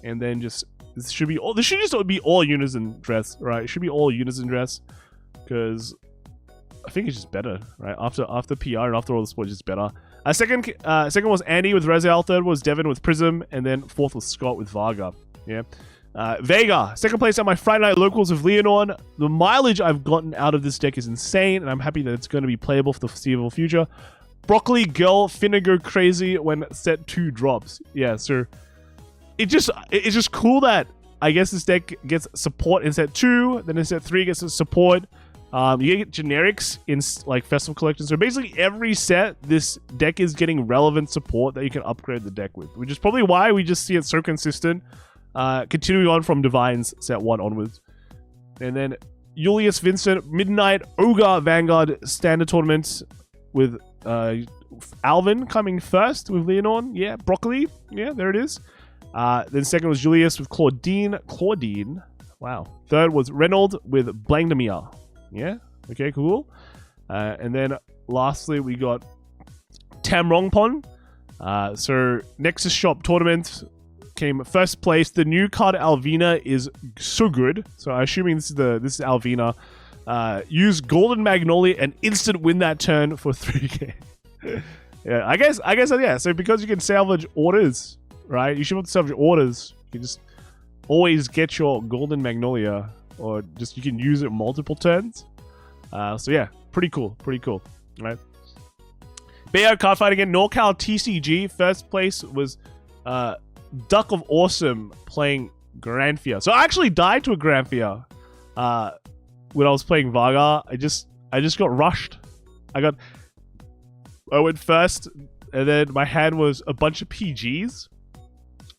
And then this should just be all Unison dress, right? It should be all Unison dress. Because I think it's just better, right? After PR and after all the sports, it's just better. Second was Andy with Rezael. Third was Devin with Prism. And then fourth was Scott with Varga. Yeah. Vega, second place at my Friday Night Locals with Lianorn. The mileage I've gotten out of this deck is insane, and I'm happy that it's going to be playable for the foreseeable future. Broccoli Girl finna go crazy when set 2 drops. Yeah, so it's just cool that I guess this deck gets support in set 2, then in set 3 gets support. You get generics in like Festival Collection. So basically every set, this deck is getting relevant support that you can upgrade the deck with, which is probably why we just see it so consistent. Continuing on from Divines set 1 onwards. And then Julius Vincent, Midnight Ogre Vanguard Standard Tournament with Alvin coming first with Lianorn. Yeah, Broccoli. Yeah, there it is. Then second was Julius with Claudine. Wow. Third was Reynolds with Blangdmire. Yeah, okay, cool. And then lastly, we got Tamrongpon. So Nexus Shop Tournament came first place. The new card Alvina is so good. So I'm assuming this is Alvina. Use Golden Magnolia and instant win that turn for 3k. Yeah, I guess yeah. So because you can salvage orders, right? You should be able to salvage orders. You can just always get your Golden Magnolia, or just you can use it multiple turns. So yeah, pretty cool, right? BO card fight again. NorCal TCG first place was Duck of Awesome playing Granfia. So I actually died to a Granfia when I was playing Varga. I just got rushed. I went first, and then my hand was a bunch of PGs.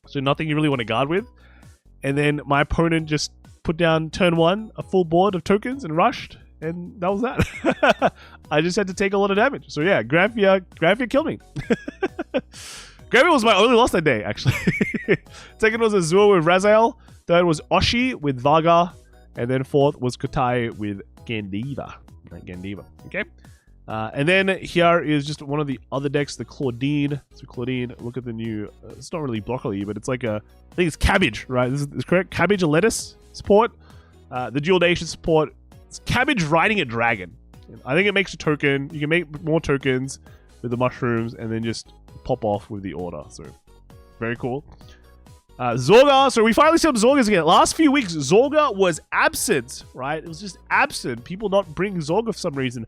So nothing you really want to guard with. And then my opponent just put down turn 1 a full board of tokens and rushed, and that was that. I just had to take a lot of damage. So yeah, Granfia killed me. Granfia was my only loss that day, actually. Second was Azure with Rezael. Third was Oshi with Varga. And then fourth was Kotai with Gandiva. Okay. And then here is just one of the other decks, the Claudine. So Claudine, look at the new, it's not really broccoli, but it's like a, I think it's cabbage, right? This is correct. Cabbage and lettuce support. The Dual Nation support. It's cabbage riding a dragon. I think it makes a token. You can make more tokens with the mushrooms and then just pop off with the order. So very cool. Zorga. So we finally see some Zorgas again. Last few weeks, Zorga was absent, right? It was just absent. People not bringing Zorga for some reason.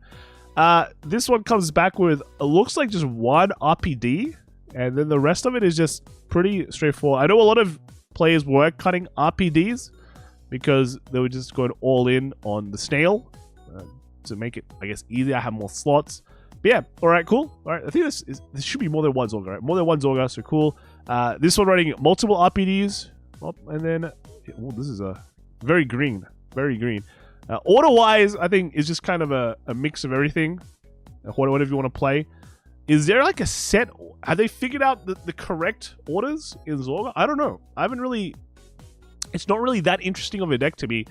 This one comes back with, it looks like just one RPD, and then the rest of it is just pretty straightforward. I know a lot of players were cutting RPDs because they were just going all in on the snail to make it, I guess, easier, have more slots. But yeah, all right, cool. All right, I think this should be more than one Zorga, right? More than one Zorga, so cool. This one running multiple RPDs, and then this is a very green, very green. Order-wise, I think is just kind of a mix of everything. Whatever you want to play. Is there like a set? Have they figured out the correct orders in Zorga? I don't know. I haven't really. It's not really that interesting of a deck to me.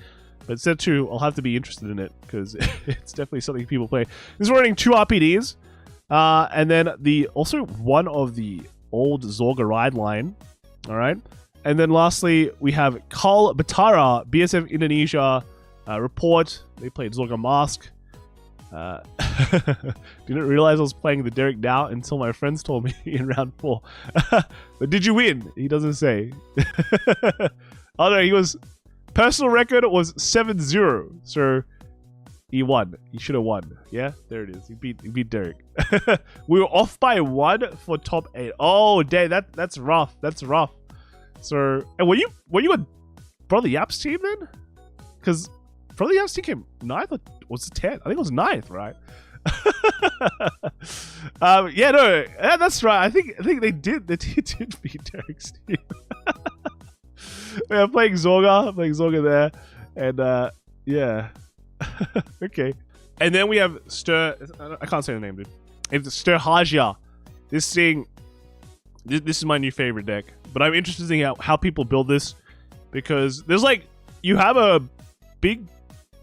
But set 2, I'll have to be interested in it because it's definitely something people play. This is running 2 RPDs, and then also one of the old Zorga ride line. All right, and then lastly we have Carl Batara, BSF Indonesia. Report, they played Zorga Mask. Didn't realize I was playing the Derek now until my friends told me in round 4. But did you win? He doesn't say. Oh no, he was... Personal record was 7-0, so he won. He should have won. Yeah, there it is. He beat Derek. We were off by 1 for top 8. Oh, dang, that's rough. That's rough. So, and were you a Brother Yap's team then? Because Brother Yap's team came 9th, or was it 10th? I think it was 9th, right? Yeah, no, that's right. I think they did beat Derek's team. Yeah, playing Zorga there, and yeah. Okay. And then we have I can't say the name, dude. It's Stauhirhaja. This is my new favorite deck, but I'm interested in how people build this, because there's like, you have a big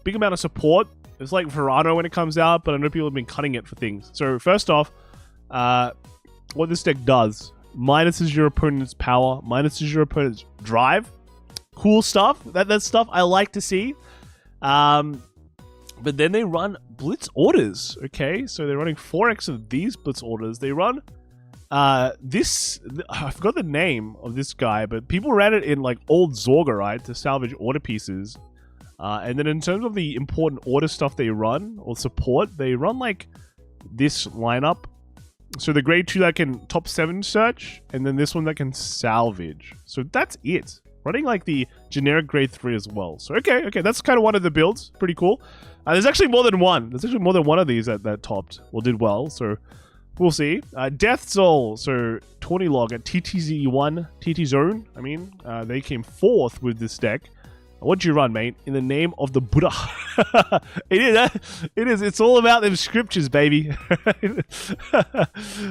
amount of support. It's like Verano when it comes out, but I know people have been cutting it for things. So first off, what this deck does, minuses your opponent's power, minuses your opponent's drive. Cool stuff. That's stuff I like to see. But then they run Blitz orders. Okay, so they're running 4x of these Blitz orders. They run I forgot the name of this guy, but people ran it in like old Zorga, right, to salvage order pieces. And then in terms of the important order stuff they run or support, they run like this lineup. So the grade 2 that can top 7 search, and then this one that can salvage. So that's it. Running like the generic grade 3 as well. So okay, that's kind of one of the builds. Pretty cool. There's actually more than one. There's actually more than one of these that topped or did well. So we'll see. Death Soul. So 20 log at TTZ1, TT Zone. I mean, they came 4th with this deck. What'd you run, mate? In the name of the Buddha. It is. It's all about them scriptures, baby.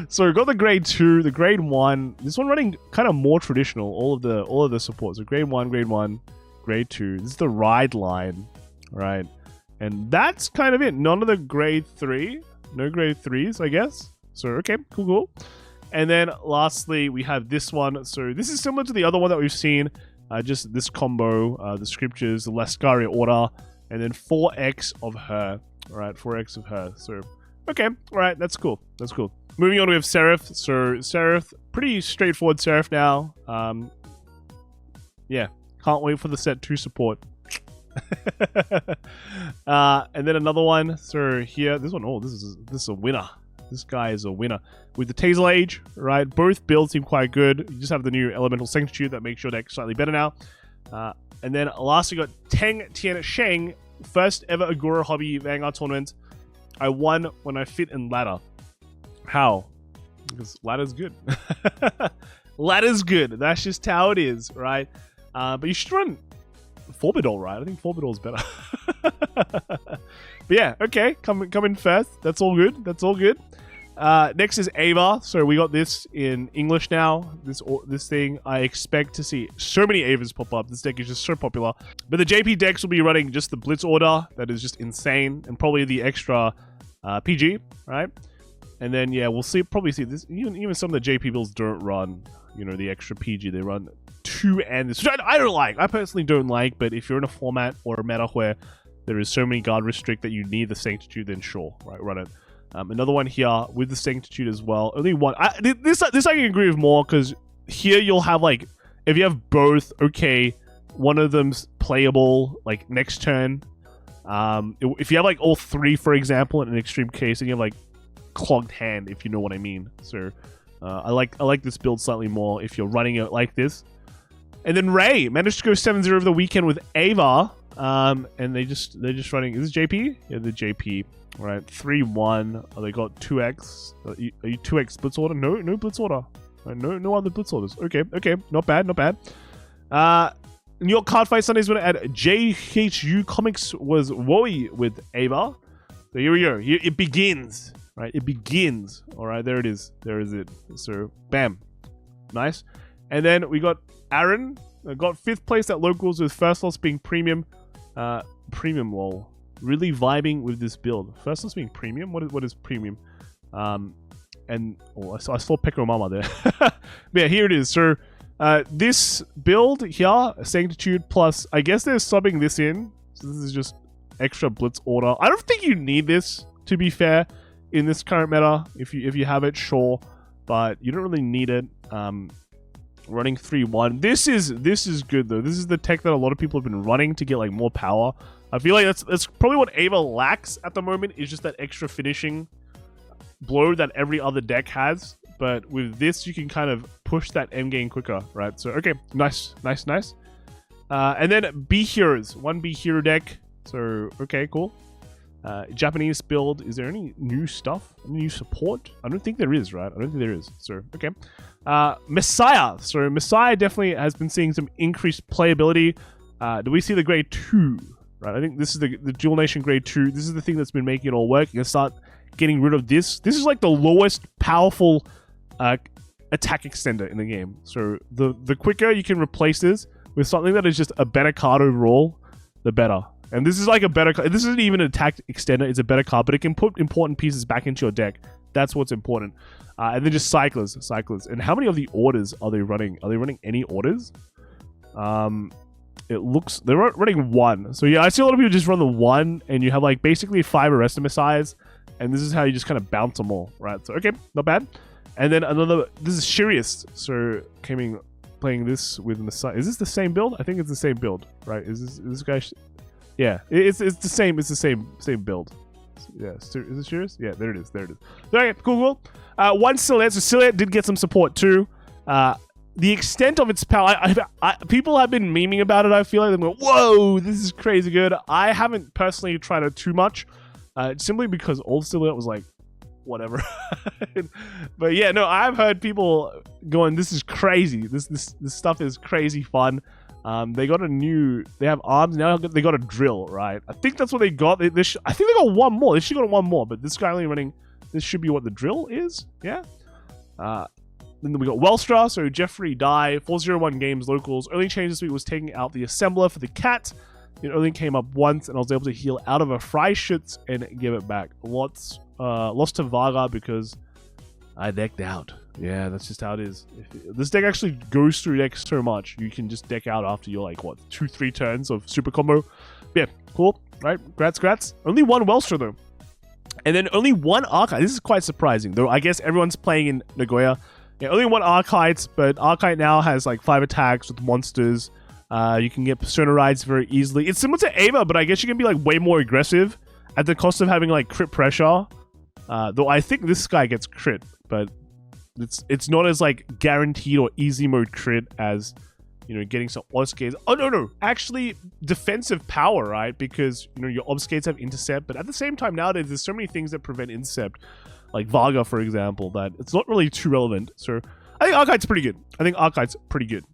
So we've got the grade 2, the grade 1. This one running kind of more traditional. All of the support. So grade 1, grade 2. This is the ride line, right? And that's kind of it. None of the grade 3. No grade 3s, I guess. So okay, cool. And then lastly, we have this one. So this is similar to the other one that we've seen. Just this combo, the scriptures, the Lascaria order, and then 4x of her. Alright, 4x of her. So, okay, alright, that's cool. That's cool. Moving on, we have Seraph. So, Seraph, pretty straightforward Seraph now. Yeah, can't wait for the set 2 support. And then another one. So, here, this one, oh, this is a winner. This guy is a winner. With the Tazel Age, right? Both builds seem quite good. You just have the new Elemental Sanctitude that makes your deck slightly better now. And then last we got Teng Tian Sheng, first ever Agora Hobby Vanguard tournament. I won when I fit in ladder. How? Because ladder's good. Ladder's good. That's just how it is, right? But you should run Forbidol, right? I think Forbidol's better. But yeah, okay. Come in first. That's all good. That's all good. Next is Ava. So we got this in English now. This thing, I expect to see so many Avas pop up. This deck is just so popular. But the JP decks will be running just the Blitz order. That is just insane. And probably the extra PG, right? And then, yeah, we'll probably see this. Even some of the JP builds don't run, you know, the extra PG. They run 2 and this, which I don't like. I personally don't like. But if you're in a format or a meta where there is so many guard restrict that you need the Sanctitude, then sure, right, run it. Another one here with the Sanctitude as well. Only one. This I can agree with more, because here you'll have, like, if you have both, okay, one of them's playable, like, next turn. If you have, like, all 3, for example, in an extreme case, and you have, like, clogged hand, if you know what I mean. So I like this build slightly more if you're running it like this. And then Ray managed to go 7-0 over the weekend with Ava. And they're just running. Is this JP? Yeah, the JP. All right, 3-1. Oh, they got 2x. Are you 2x blitz order? No blitz order. Right, no other blitz orders. Okay, not bad. New York Card Fight Sundays winner at JHU Comics was Woey with Ava. So here we go. Here it begins. Right, it begins. All right, there it is. There is it. So bam, nice. And then we got Aaron. Got 5th place at locals with first loss being premium. Premium lol. Really vibing with this build. First loss being premium? What is premium? I saw Pekko Mama there. But yeah, here it is. So this build here, Sanctitude plus, I guess they're subbing this in. So this is just extra blitz order. I don't think you need this, to be fair, in this current meta. If you have it, sure. But you don't really need it. Running 3-1. This is good though. This is the tech that a lot of people have been running to get like more power. I feel like that's probably what Ava lacks at the moment, is just that extra finishing blow that every other deck has. But with this, you can kind of push that end game quicker, right? So okay, nice. And then B Heroes, 1 B Hero deck. So okay, cool. Japanese build. Is there any new stuff? Any new support? I don't think there is, right? I don't think there is. So okay. Messiah. So Messiah definitely has been seeing some increased playability. Do we see the grade 2? Right, I think this is the Dual Nation grade 2. This is the thing that's been making it all work. You can start getting rid of this. This is like the lowest powerful attack extender in the game. So the quicker you can replace this with something that is just a better card overall, the better. And this is like a better card. This isn't even an attack extender. It's a better card, but it can put important pieces back into your deck. That's what's important. And then just cyclers. And how many of the orders are they running? Are they running any orders? It looks... They're running 1. So yeah, I see a lot of people just run the 1, and you have like basically 5 Arrestor Messiahs, and this is how you just kind of bounce them all, right? So okay, not bad. And then another... This is Shirius. So playing this with Messiah. Is this the same build? I think it's the same build, right? Is this guy... Yeah, it's the same. It's the same build. Yeah, is it Shirius? Yeah, there it is. Okay, cool. 1 Silhouette. So Silhouette did get some support too. The extent of its power, people have been memeing about it. I feel like they're going, whoa, this is crazy good. I haven't personally tried it too much, simply because old Silhouette was like, whatever. But yeah, no, I've heard people going, this is crazy. This stuff is crazy fun. They have arms, now they got a drill, right? I think that's what they got. I think they got 1 more. They should have got 1 more, but this guy only running, this should be what the drill is, yeah? Then we got Welstra, so Jeffrey Dye, 401 games locals. Only change this week was taking out the assembler for the cat. It only came up once, and I was able to heal out of a Freischütz and give it back. Lost to Varga because I decked out. Yeah, that's just how it is. This deck actually goes through decks so much. You can just deck out after your, like, what, 2-3 turns of super combo. But yeah, cool. Right? Grats. Only 1 Welstra, though. And then only 1 Arkhite. This is quite surprising, though. I guess everyone's playing in Nagoya. Yeah, only 1 Arkhite, but Arkhite now has like 5 attacks with monsters. You can get Persona Rides very easily. It's similar to Ava, but I guess you can be like way more aggressive at the cost of having like crit pressure. Though I think this guy gets crit, but it's not as like guaranteed or easy mode crit as, you know, getting some obfuscates. Oh no, actually defensive power, right? Because, you know, your obfuscates have intercept, but at the same time nowadays there's so many things that prevent intercept. Like Varga, for example, that it's not really too relevant. So I think Arkhite's pretty good.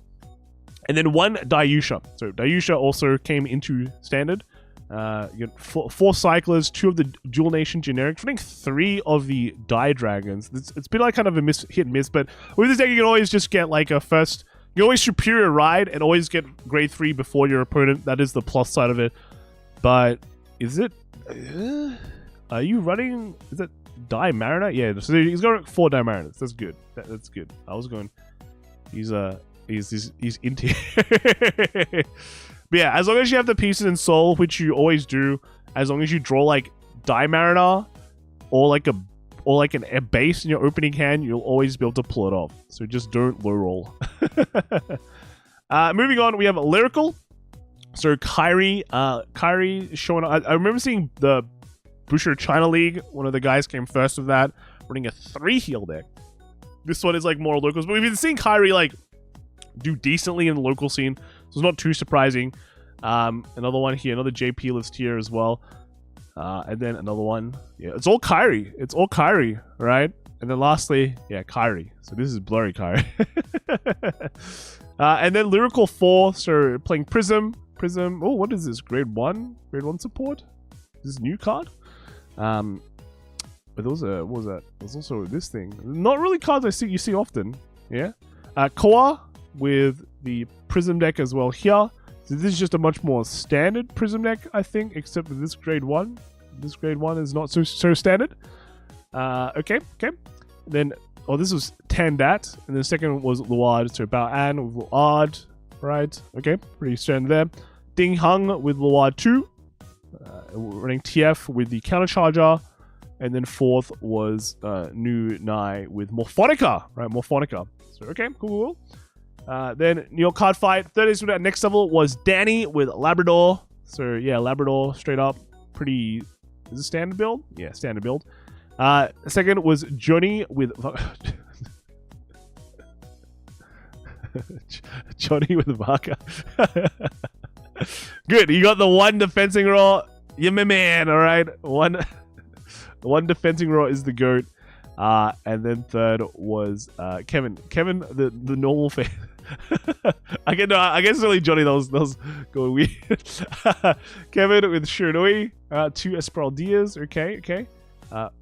And then one Daiyusha. So Daiyusha also came into standard. You got four cyclers, 2 of the dual nation generics, I think 3 of the Die Dragons. It's been like kind of a hit and miss, but with this deck you can always just get like a first. You can always superior ride and always get grade 3 before your opponent. That is the plus side of it. But is it? Are you running? Is it Die Mariner? Yeah. So he's got 4 Die Mariners. That's good. That's good. I was going. He's into. But yeah, as long as you have the pieces in Soul, which you always do, as long as you draw like Die Mariner or like a base in your opening hand, you'll always be able to pull it off. So just don't low roll. Moving on, we have Lyrical. So Kyrie is showing up. I remember seeing the Busher China League. One of the guys came first with that, running a 3 heal deck. This one is like more locals, but we've been seeing Kyrie like do decently in the local scene. So it's not too surprising. Another one here, another JP list here as well. And then another one. Yeah, it's all Kyrie. It's all Kyrie, right? And then lastly, yeah, Kyrie. So this is blurry Kyrie. And then Lyrical 4, so playing Prism. Oh, what is this? Grade 1? Grade 1 support? Is this a new card? But there was what was that? There's also this thing. Not really cards you see often. Yeah. Koa with the Prism deck as well here. So this is just a much more standard Prism deck, I think, except for this grade 1. This grade 1 is not so standard. Okay. Then, this was Tandat, and the second was Luard, so Bao An with Luard, right? Okay, pretty standard there. Ding Hung with Luard 2, running TF with the Countercharger, and then 4th was Nu Nai with Morphonica, right? Morphonica. So, okay, cool. Then Neo Card Fight. Third is at next level was Danny with Labrador. So yeah, Labrador straight up. Pretty. Is it standard build? Yeah, standard build. Second was Johnny with Johnny with Varga. Good. You got the one defensing raw. Yeah, my man. All right. One defensing raw is the GOAT. And then third was Kevin. Kevin, the normal fan. I guess it's only Johnny that was going weird. Kevin with Shiranui, 2 Esmeraldas, okay.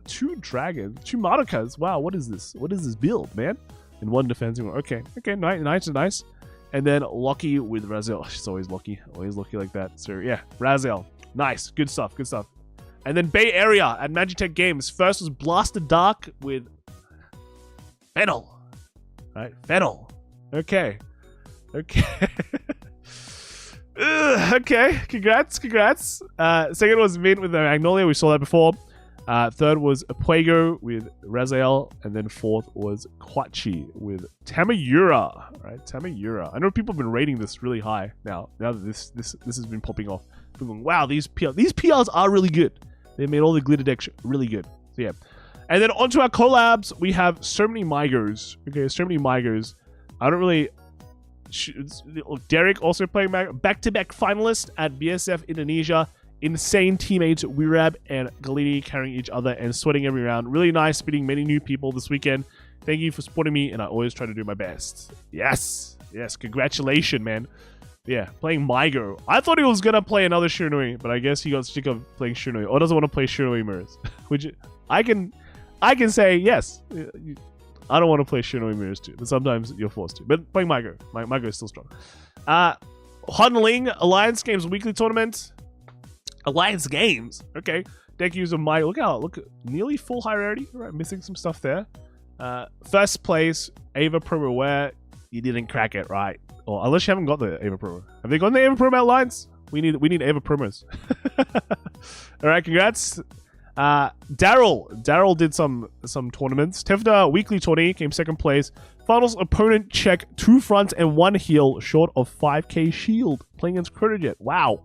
2 dragons, 2 Madokas. Wow, what is this? What is this build, man? And 1 defensive. Okay, nice. And then Lucky with Rezael. She's always lucky like that. So yeah, Rezael, nice, good stuff. And then Bay Area at Magitech Games. First was Blasted Dark with Fennel. Right? Fennel. Okay. Okay. Congrats. Second was Mint with the Magnolia. We saw that before. Third was Puego with Rezael. And then 4th was Quachi with Tamayura. Right? Tamayura. I know people have been rating this really high now that this has been popping off. People going, wow, these PRs are really good. They made all the glitter decks really good. So yeah. And then onto our collabs, we have so many Migos. Okay, so many Migos. I don't really... Derek also playing back-to-back finalist at BSF Indonesia. Insane teammates Wirab and Galini carrying each other and sweating every round. Really nice meeting many new people this weekend. Thank you for supporting me, and I always try to do my best. Yes, congratulations, man. Yeah, playing Migo. I thought he was going to play another Shiranui, but I guess he got sick of playing Shiranui or doesn't want to play Shiranui Mirrors. Which I can say, yes. I don't want to play Shiranui Mirrors too, but sometimes you're forced to. But playing Migo. Migo is still strong. Hunling Alliance Games Weekly Tournament. Alliance Games. Okay. Deck user Migo. Look, nearly full high rarity. Right, missing some stuff there. First place, Ava Promo Wear. You didn't crack it, right? Or unless you haven't got the Ava Promo. Have they gotten the Ava Promo Alliance? We need Ava Promos. Alright, congrats. Daryl did some tournaments. Tefda Weekly Tourney came second place. Finals opponent check 2 fronts and 1 heal short of 5k shield. Playing against Chronojet. Wow.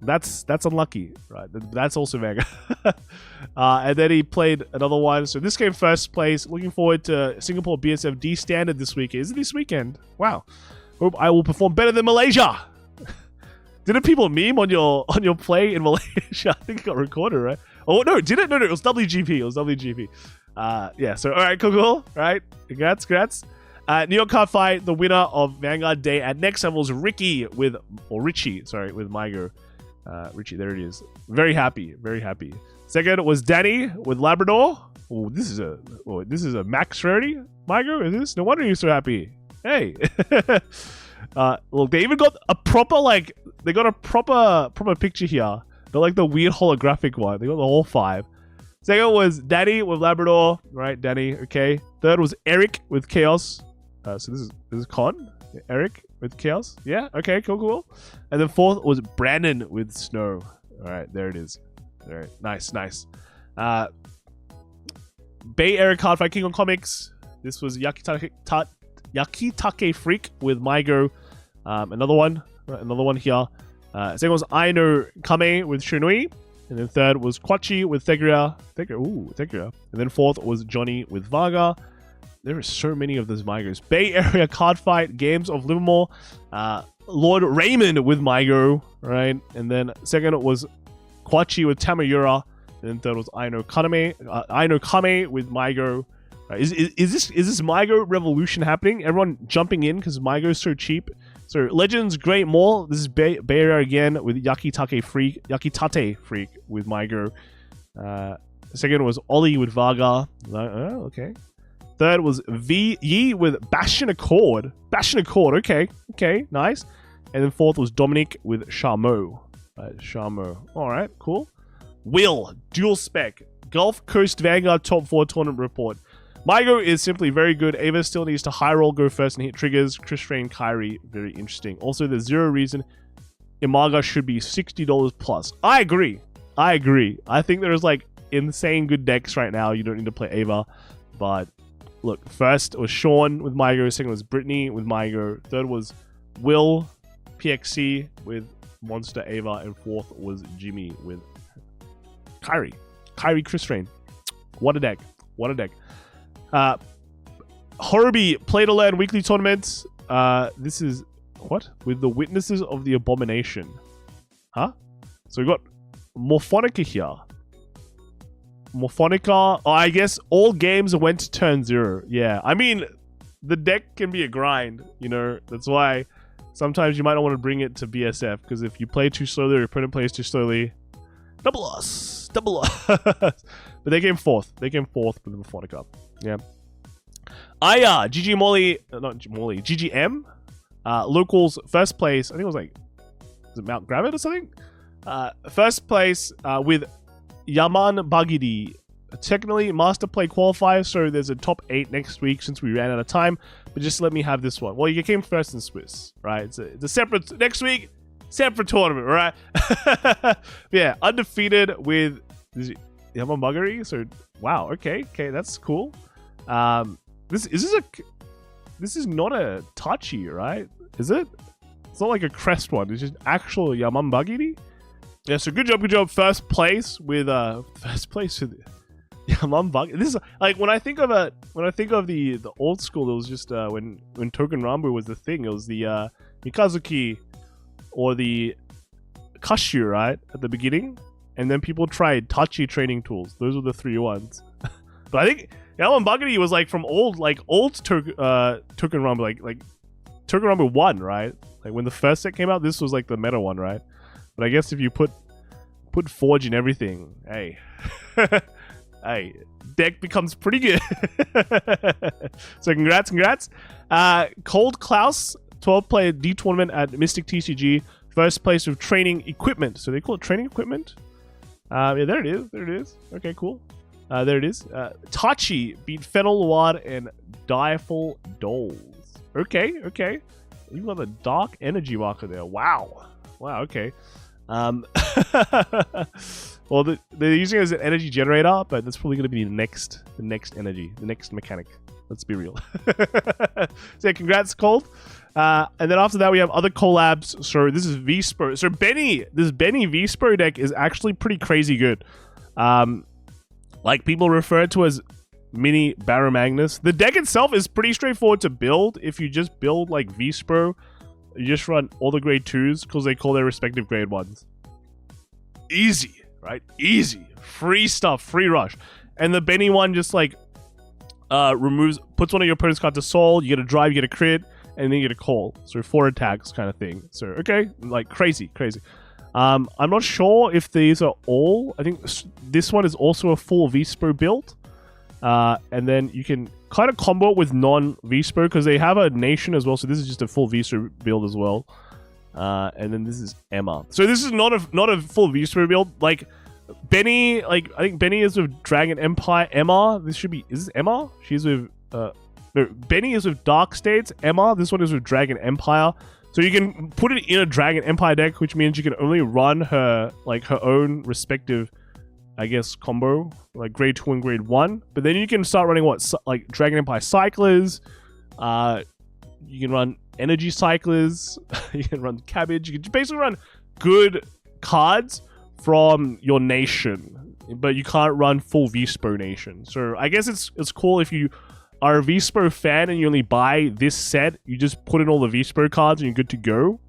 That's unlucky, right? That's also Varga. And then he played another one. So this came first place. Looking forward to Singapore BSF D Standard this weekend. Is it this weekend? Wow. Hope I will perform better than Malaysia. Didn't people meme on your play in Malaysia? I think it got recorded, right? Oh no, did it? No, it was WGP. Yeah, so all right, cool. Right, congrats. New York card fight. The winner of Vanguard Day at next level is Richie with Mygo. Richie, there it is. Very happy. Second was Danny with Labrador. Oh, this is a max rarity. Mygo, is this? No wonder you're so happy. Hey. Look, they even got a proper proper picture here. They're like the weird holographic one. They got the whole 5. Second was Danny with Labrador. Right, Danny. Okay. Third was Eric with Kheios. So this is Con. Eric with Kheios. Yeah. Okay. Cool. And then fourth was Brandon with Snow. All right. There it is. All right. Nice. Bay Area card fight King on Comics. This was Yakitake Freak with Mygo. Another one here. Second was Aino Kame with Shiranui. And then third was Quachi with Thegra. And then fourth was Johnny with Varga. There are so many of those Mygos. Bay Area card fight, Games of Livermore. Lord Raymond with Mygo, right? And then second was Quachi with Tamayura. And then third was Aino Kame with Mygo. Is this Mygo revolution happening? Everyone jumping in because Mygo is so cheap. So Legends Great Mall. This is Bay Area again with Yakitate Freak with Mygo. Second was Ollie with Varga. Okay. Third was Yi with Bastion Accord. Okay, nice. And then fourth was Dominic with Charmeau. Alright, cool. Will, Dual Spec, Gulf Coast Vanguard Top 4 Tournament Report. Mygo is simply very good. Ava still needs to high roll, go first, and hit triggers. Chris Rain, Kyrie, very interesting. Also, there's zero reason Imaga should be $60 plus. I agree. I think there's like insane good decks right now. You don't need to play Ava. But look, first was Sean with Mygo. Second was Brittany with Mygo. Third was Will, PXC with Monster Ava. And fourth was Jimmy with Kyrie, Chris Rain. What a deck. Horobi Play to Learn weekly tournaments. This is what? With the Witnesses of the Abomination. Huh? So we got Morphonica here. Oh, I guess all games went to turn 0. Yeah, I mean, the deck can be a grind, you know. That's why sometimes you might not want to bring it to BSF, because if you play too slowly or your opponent plays too slowly, double loss. But they came fourth. With the Morphonica. Yeah. Aya, GGM. Locals first place. I think it was like, is it Mount Gravit or something? First place with Yaman Bagidi. Technically Master Play qualifier, so there's a top 8 next week since we ran out of time. But just let me have this one. Well, you came first in Swiss, right? It's a separate next week. Separate tournament, right? Yeah, undefeated with Yaman Bagidi. So wow, okay, that's cool. This is not a Tachi, right? Is it? It's not like a crest one. It's just actual Yaman Bagidi. Yeah, so good job. First place with Yaman Bagidi. This is like when I think of the old school, it was just when Token Rambu was the thing. It was the Mikazuki or the Kashu, right, at the beginning, and then people tried Tachi training tools. Those were the 3 ones. But I think Yaman Bagidi was like from old Token Rambu, like Token Rambu 1, right? Like when the first set came out, this was like the meta one, right? But I guess if you put Forge in everything, hey, hey, deck becomes pretty good. So congrats. Cold Klaus, 12-player D tournament at Mystic TCG, first place with training equipment. So they call it training equipment. Yeah, there it is. Okay, cool. There it is. Tachi beat Fennel, Luard, and Direfull Dolls. Okay. You got the dark energy marker there. Wow. Okay. Well, they're using it as an energy generator, but that's probably going to be the next energy, the next mechanic. Let's be real. So yeah, congrats, Cold. And then after that, we have other collabs. So this is V-Spro. So this Benny V-Spro deck is actually pretty crazy good. Like people refer to as mini Baromagnes. The deck itself is pretty straightforward to build. If you just build like V-Spro, you just run all the grade 2s because they call their respective grade 1s. Easy, right? Easy. Free stuff, free rush. And the Benny one just like puts one of your opponent's cards to soul. You get a drive, you get a crit, and then you get a call. So 4 attacks kind of thing. So okay, like crazy. I'm not sure if these are all. I think this one is also a full V-Spro build. And then you can kind of combo it with non-V-Spro because they have a nation as well. So this is just a full V-Spro build as well. And then this is Emma. So this is not a full V-Spro build. Like Benny, like I think Benny is with Dragon Empire. Emma, this should be. Is this Emma? She's with no. Benny is with Dark States. Emma, this one is with Dragon Empire. So you can put it in a Dragon Empire deck, which means you can only run her own respective, I guess, combo, like grade 2 and grade 1. But then you can start running like Dragon Empire Cyclers. You can run Energy Cyclers. You can run Cabbage. You can basically run good cards from your nation, but you can't run full V-Spro nation. So I guess it's cool if you are a V-Spro fan and you only buy this set, you just put in all the V-Spro cards and you're good to go.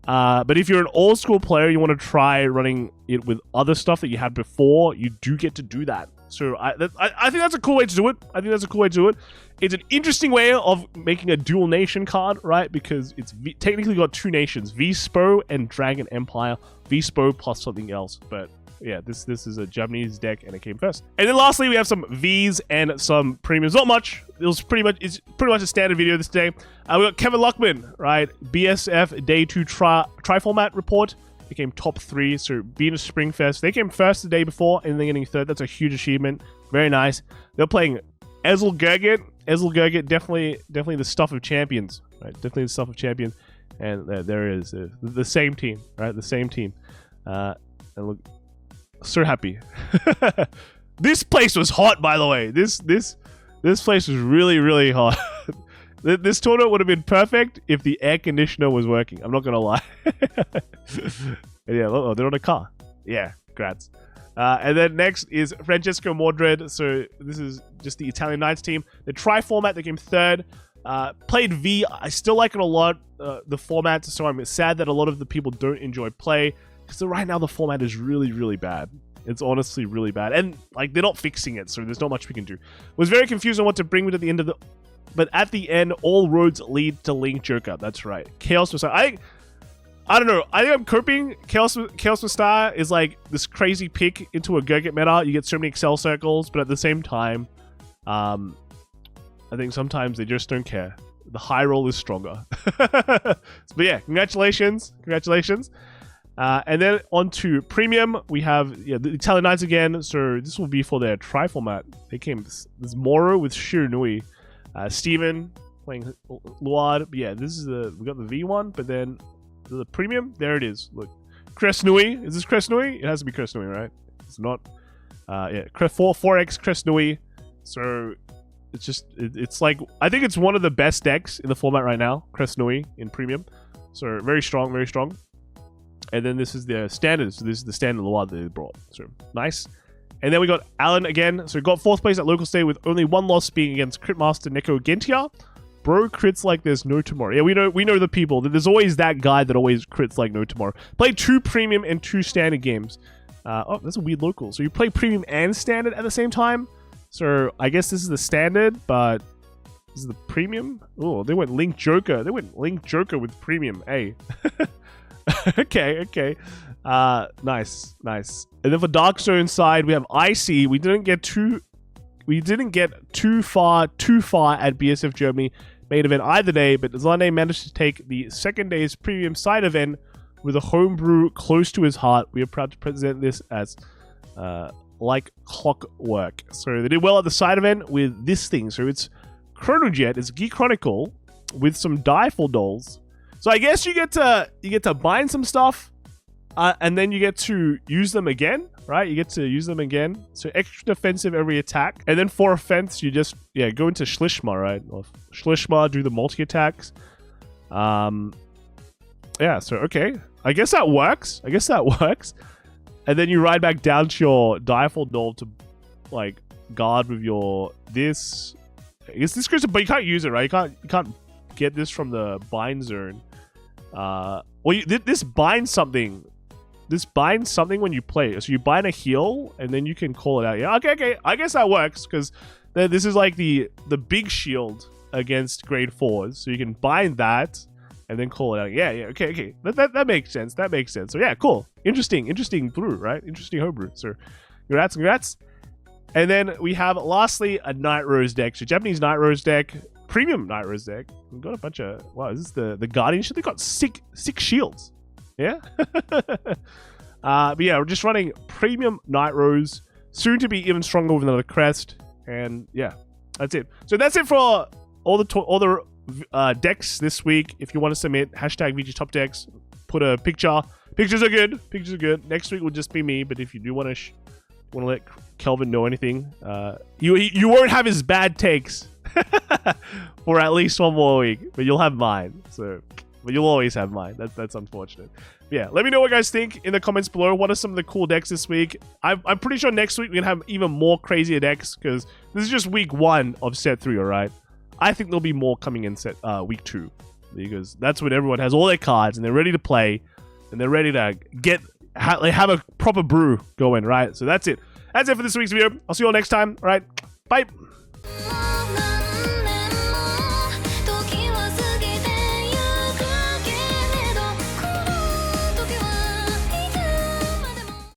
But if you're an old school player, you want to try running it with other stuff that you had before, you do get to do that. So I think that's a cool way to do it. It's an interesting way of making a dual nation card, right? Because it's technically got 2 nations, V-Spro and Dragon Empire. V-Spro plus something else, but yeah, this is a Japanese deck and it came first. And then lastly, we have some Vs and some premiums. Not much. It's pretty much a standard video this day. We got Kevin Luckman, right? BSF Day 2 tri-format report. They came top 3. So Venus Springfest, they came first the day before and they're getting third. That's a huge achievement. Very nice. They're playing Ezel Gurgit. Ezel Gurgit, definitely the stuff of champions, right? Definitely the stuff of champions. And there it is, the same team, right? The same team. And look, so happy. This place was hot, by the way. This place was really hot. This tournament would have been perfect if the air conditioner was working. I'm not gonna lie. Yeah, they're on a car. Yeah, congrats. And then next is Francesco Mordred. So this is just the Italian Knights team. The tri-format, they came third. Played V. I still like it a lot, the format. So I'm sad that a lot of the people don't enjoy play. Because right now the format is really bad. It's honestly really bad. And like they're not fixing it, so there's not much we can do. Was very confused on what to bring at the end of the... But at the end, all roads lead to Link Joker. That's right. Kheios Messiah. I don't know. I think I'm coping. Kheios Messiah is like this crazy pick into a Gurgit meta. You get so many Excel circles, but at the same time, I think sometimes they just don't care. The high roll is stronger. But yeah, congratulations. And then on to Premium, we have the Italian Knights again. So this will be for their tri-format. They came this Moro with Shiranui. Steven playing Luard. But yeah, this is we got the V1, but then the Premium, there it is. Look, Kresnui. Is this Kresnui? It has to be Kresnui, right? It's not. Yeah, 4x Kresnui. So it's just, it's like, I think it's one of the best decks in the format right now, Kresnui in Premium. So very strong. And then this is the standard. So this is the standard Luard that they brought. So nice. And then we got Alan again. So got 4th place at local state with only 1 loss being against Critmaster Neko Gentia. Bro crits like there's no tomorrow. Yeah, we know the people. There's always that guy that always crits like no tomorrow. Played 2 premium and 2 standard games. Oh, that's a weird local. So you play premium and standard at the same time. So I guess this is the standard, but this is the premium. Oh, they went Link Joker. They went Link Joker with premium. Hey. Okay. Nice. And then for Dark Zone side, we have Icy. We didn't get too far at BSF Germany main event either day, but Zane managed to take the second day's premium side event with a homebrew close to his heart. We are proud to present this as like clockwork. So they did well at the side event with this thing. So it's Chronojet, it's Geek Chronicle with some Direfull Dolls. So I guess you get to bind some stuff, and then you get to use them again, right? You get to use them again. So extra defensive every attack, and then for offense, you just go into Schlishma, right? Or Schlishma, do the multi attacks. Yeah. So okay, I guess that works. And then you ride back down to your Direfull Doll to like guard with your this. I guess this goes, but you can't use it, right? You can't get this from the bind zone. Well, this binds something. this binds something when you play. So you bind a heal, and then you can call it out. Yeah, okay. I guess that works, because this is like the big shield against grade 4s. So you can bind that, and then call it out. Yeah, okay. That makes sense. That makes sense. So yeah, cool. Interesting brew, right? Interesting homebrew. So congrats. And then we have, lastly, a Night Rose deck. So Japanese Night Rose deck, premium Night Rose deck. We've got a bunch of, wow, is this the Guardian shit? They've got six shields. Yeah? But yeah, we're just running premium Night Rose, soon to be even stronger with another crest. And yeah, that's it. So that's it for all the decks this week. If you want to submit, hashtag VG Top Decks, put a picture. Pictures are good. Next week will just be me, but if you do want to let Kelvin know anything, you won't have his bad takes for at least one more week, but you'll have mine. But you'll always have mine. That's unfortunate. But yeah, let me know what you guys think in the comments below. What are some of the cool decks this week? I'm pretty sure next week we're gonna have even more crazier decks, because this is just week 1 of set 3. All right, I think there'll be more coming in week 2, because that's when everyone has all their cards and they're ready to play, and they're ready to have a proper brew going, right? So that's it. That's it for this week's video. I'll see you all next time. All right, bye.